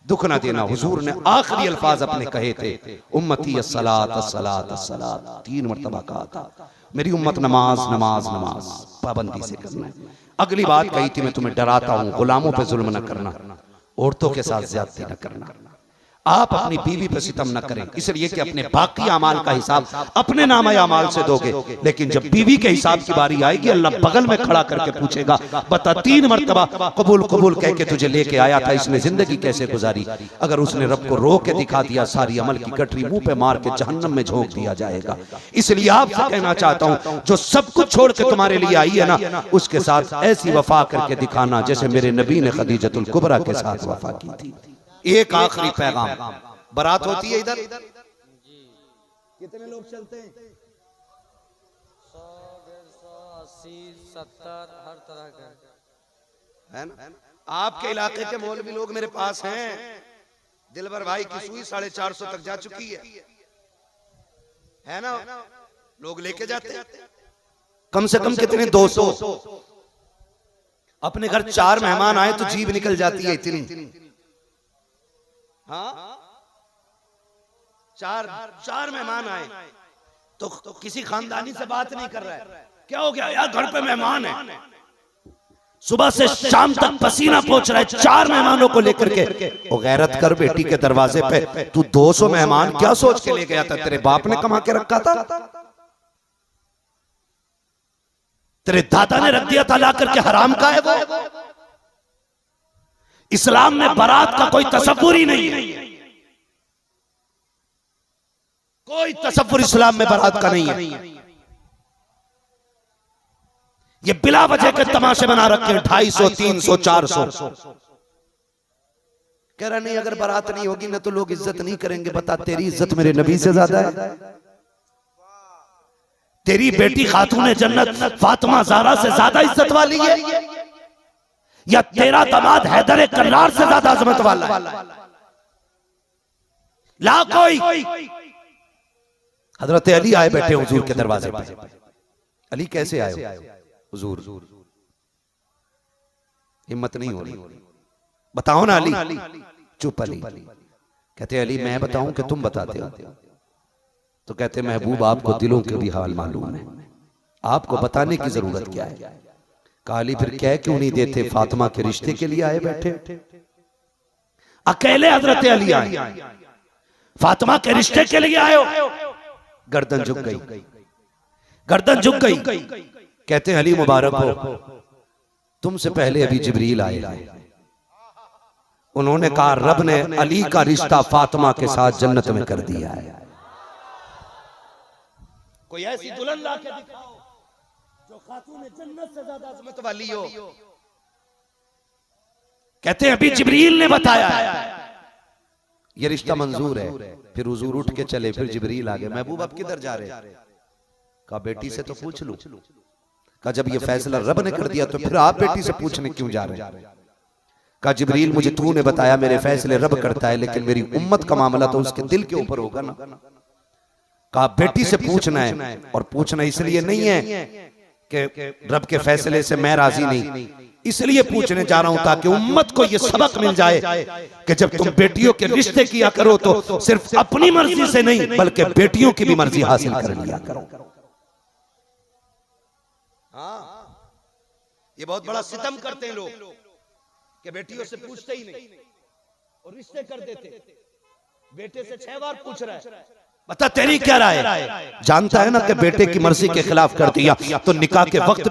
दुख ना देना। हुजूर ने आखिरी अल्फाज अपने कहे थे, उम्मती अस्सलात अस्सलात अस्सलात, 3 मरतबा कहा था, मेरी उम्मत नमाज नमाज नमाज पाबंदी से करना। अगली बात कही थी, मैं तुम्हें डराता हूं, गुलामों पे जुल्म न करना, औरतों के साथ ज्यादती न करना, आप अपनी बीवी पे सितम न करें, इसलिए कि अपने बाकी अमाल का हिसाब अपने नाम अमाल से दोगे, लेकिन जब बीवी के हिसाब की बारी आएगी अल्लाह बगल में खड़ा करके पूछेगा, बता 3 मरतबा कबूल कबूल कह के तुझे लेके आया था, इसने जिंदगी कैसे गुजारी? अगर उसने रब को रो के दिखा दिया, सारी अमल की गठरी मुंह पे मार के जहन्नम में झोंक दिया जाएगा। इसलिए आपसे कहना चाहता हूं, जो सब कुछ छोड़ के तुम्हारे लिए आई है ना, उसके साथ ऐसी वफा करके दिखाना जैसे मेरे नबी ने खदीजतुल कुबरा के साथ वफा की थी। एक आखिरी पैगाम, बारात होती है इधर, कितने लोग चलते हैं? 100, 150, 80, 70 हर तरह का है ना। आपके इलाके के मौलवी लोग मेरे पास हैं, दिलबर भाई की सुई 450 तक जा चुकी है ना, लोग लेके जाते हैं। कम से कम कितने 200। अपने घर 4 मेहमान आए तो जीभ निकल जाती है इतनी। हाँ, 4 मेहमान आए तो किसी खानदानी से बात नहीं कर रहा है, क्या हो गया यार, घर पे मेहमान है, सुबह से शाम तक पसीना पहुंच रहा है, 4 मेहमानों को लेकर के। ओ गैरत कर बेटी के दरवाजे पे, तू 200 मेहमान क्या सोच के ले गया था? तेरे बाप ने कमा के रखा था, तेरे दादा ने रख दिया था ला करके, हराम का है वो। इस्लाम में बारात का कोई तसव्वुर ही नहीं है, कोई तसव्वुर इस्लाम में बारात का नहीं है। ये बिला वजह के तमाशे बना रखे हैं, 250, 300, 400। कह रहा नहीं, अगर बारात नहीं होगी ना तो लोग इज्जत नहीं करेंगे। बता, तेरी इज्जत मेरे नबी से ज्यादा है? तेरी बेटी खातून जन्नत फातिमा ज़हरा से ज्यादा इज्जत वाली है, या तेरा दामाद हैदर कर्रार से ज्यादा अजमत वाला है? ला कोई। हजरत अली आए बैठे हुजूर के दरवाजे पर। अली कैसे आए? हुजूर हिम्मत नहीं हो रही, बताओ ना अली। चुप अली। कहते अली मैं बताऊं कि तुम बताते हो? तो कहते महबूब आपको दिलों के भी हाल मालूम है, आपको बताने की जरूरत क्या है? काली फिर कह क्यों नहीं देते? फातिमा के रिश्ते के लिए आए बैठे, अकेले हजरत अली आए, फातिमा के रिश्ते के लिए आए हो। गर्दन झुक गई, गर्दन झुक गई। कहते हैं अली मुबारक हो, तुमसे पहले अभी जिब्रील आए हैं, उन्होंने कहा रब ने अली का रिश्ता फातिमा के साथ जन्नत में कर दिया है। कोई ऐसी दुल्हन ला के दिखाओ जो खातून जन्नत से ज्यादा अजमत वाली हो। कहते हैं अभी जिब्रील ने बताया ये रिश्ता मंजूर है। फिर हुजूर उठ के चले, फिर जिब्रील आ गए। महबूब आप किधर जा रहे? कहा बेटी से तो पूछ लूं। कहा जब ये फैसला रब ने कर दिया तो फिर आप बेटी से पूछने क्यों जा रहे हैं? कहा जिब्रील मुझे तूने बताया मेरे फैसले रब करता है, लेकिन मेरी उम्मत का मामला तो उसके दिल के ऊपर होगा ना। कहा बेटी से पूछना है, और पूछना इसलिए नहीं है कि रब के फैसले से मैं राजी नहीं, इसलिए पूछने जा रहा हूं ताकि उम्मत को यह सबक मिल जाए कि जब तुम बेटियों के रिश्ते किया करो तो सिर्फ अपनी मर्जी से नहीं बल्कि बेटियों की भी मर्जी हासिल कर लिया करो। हाँ, ये बहुत बड़ा सितम करते हैं लोग। कि बेटियों से पूछते ही नहीं और रिश्ते कर देते। बेटे से 6 बार पूछ रहा है, बता तेरी क्या राय है? जानता है ना कि बेटे की मर्जी के खिलाफ कर दिया तो निकाह के वक्त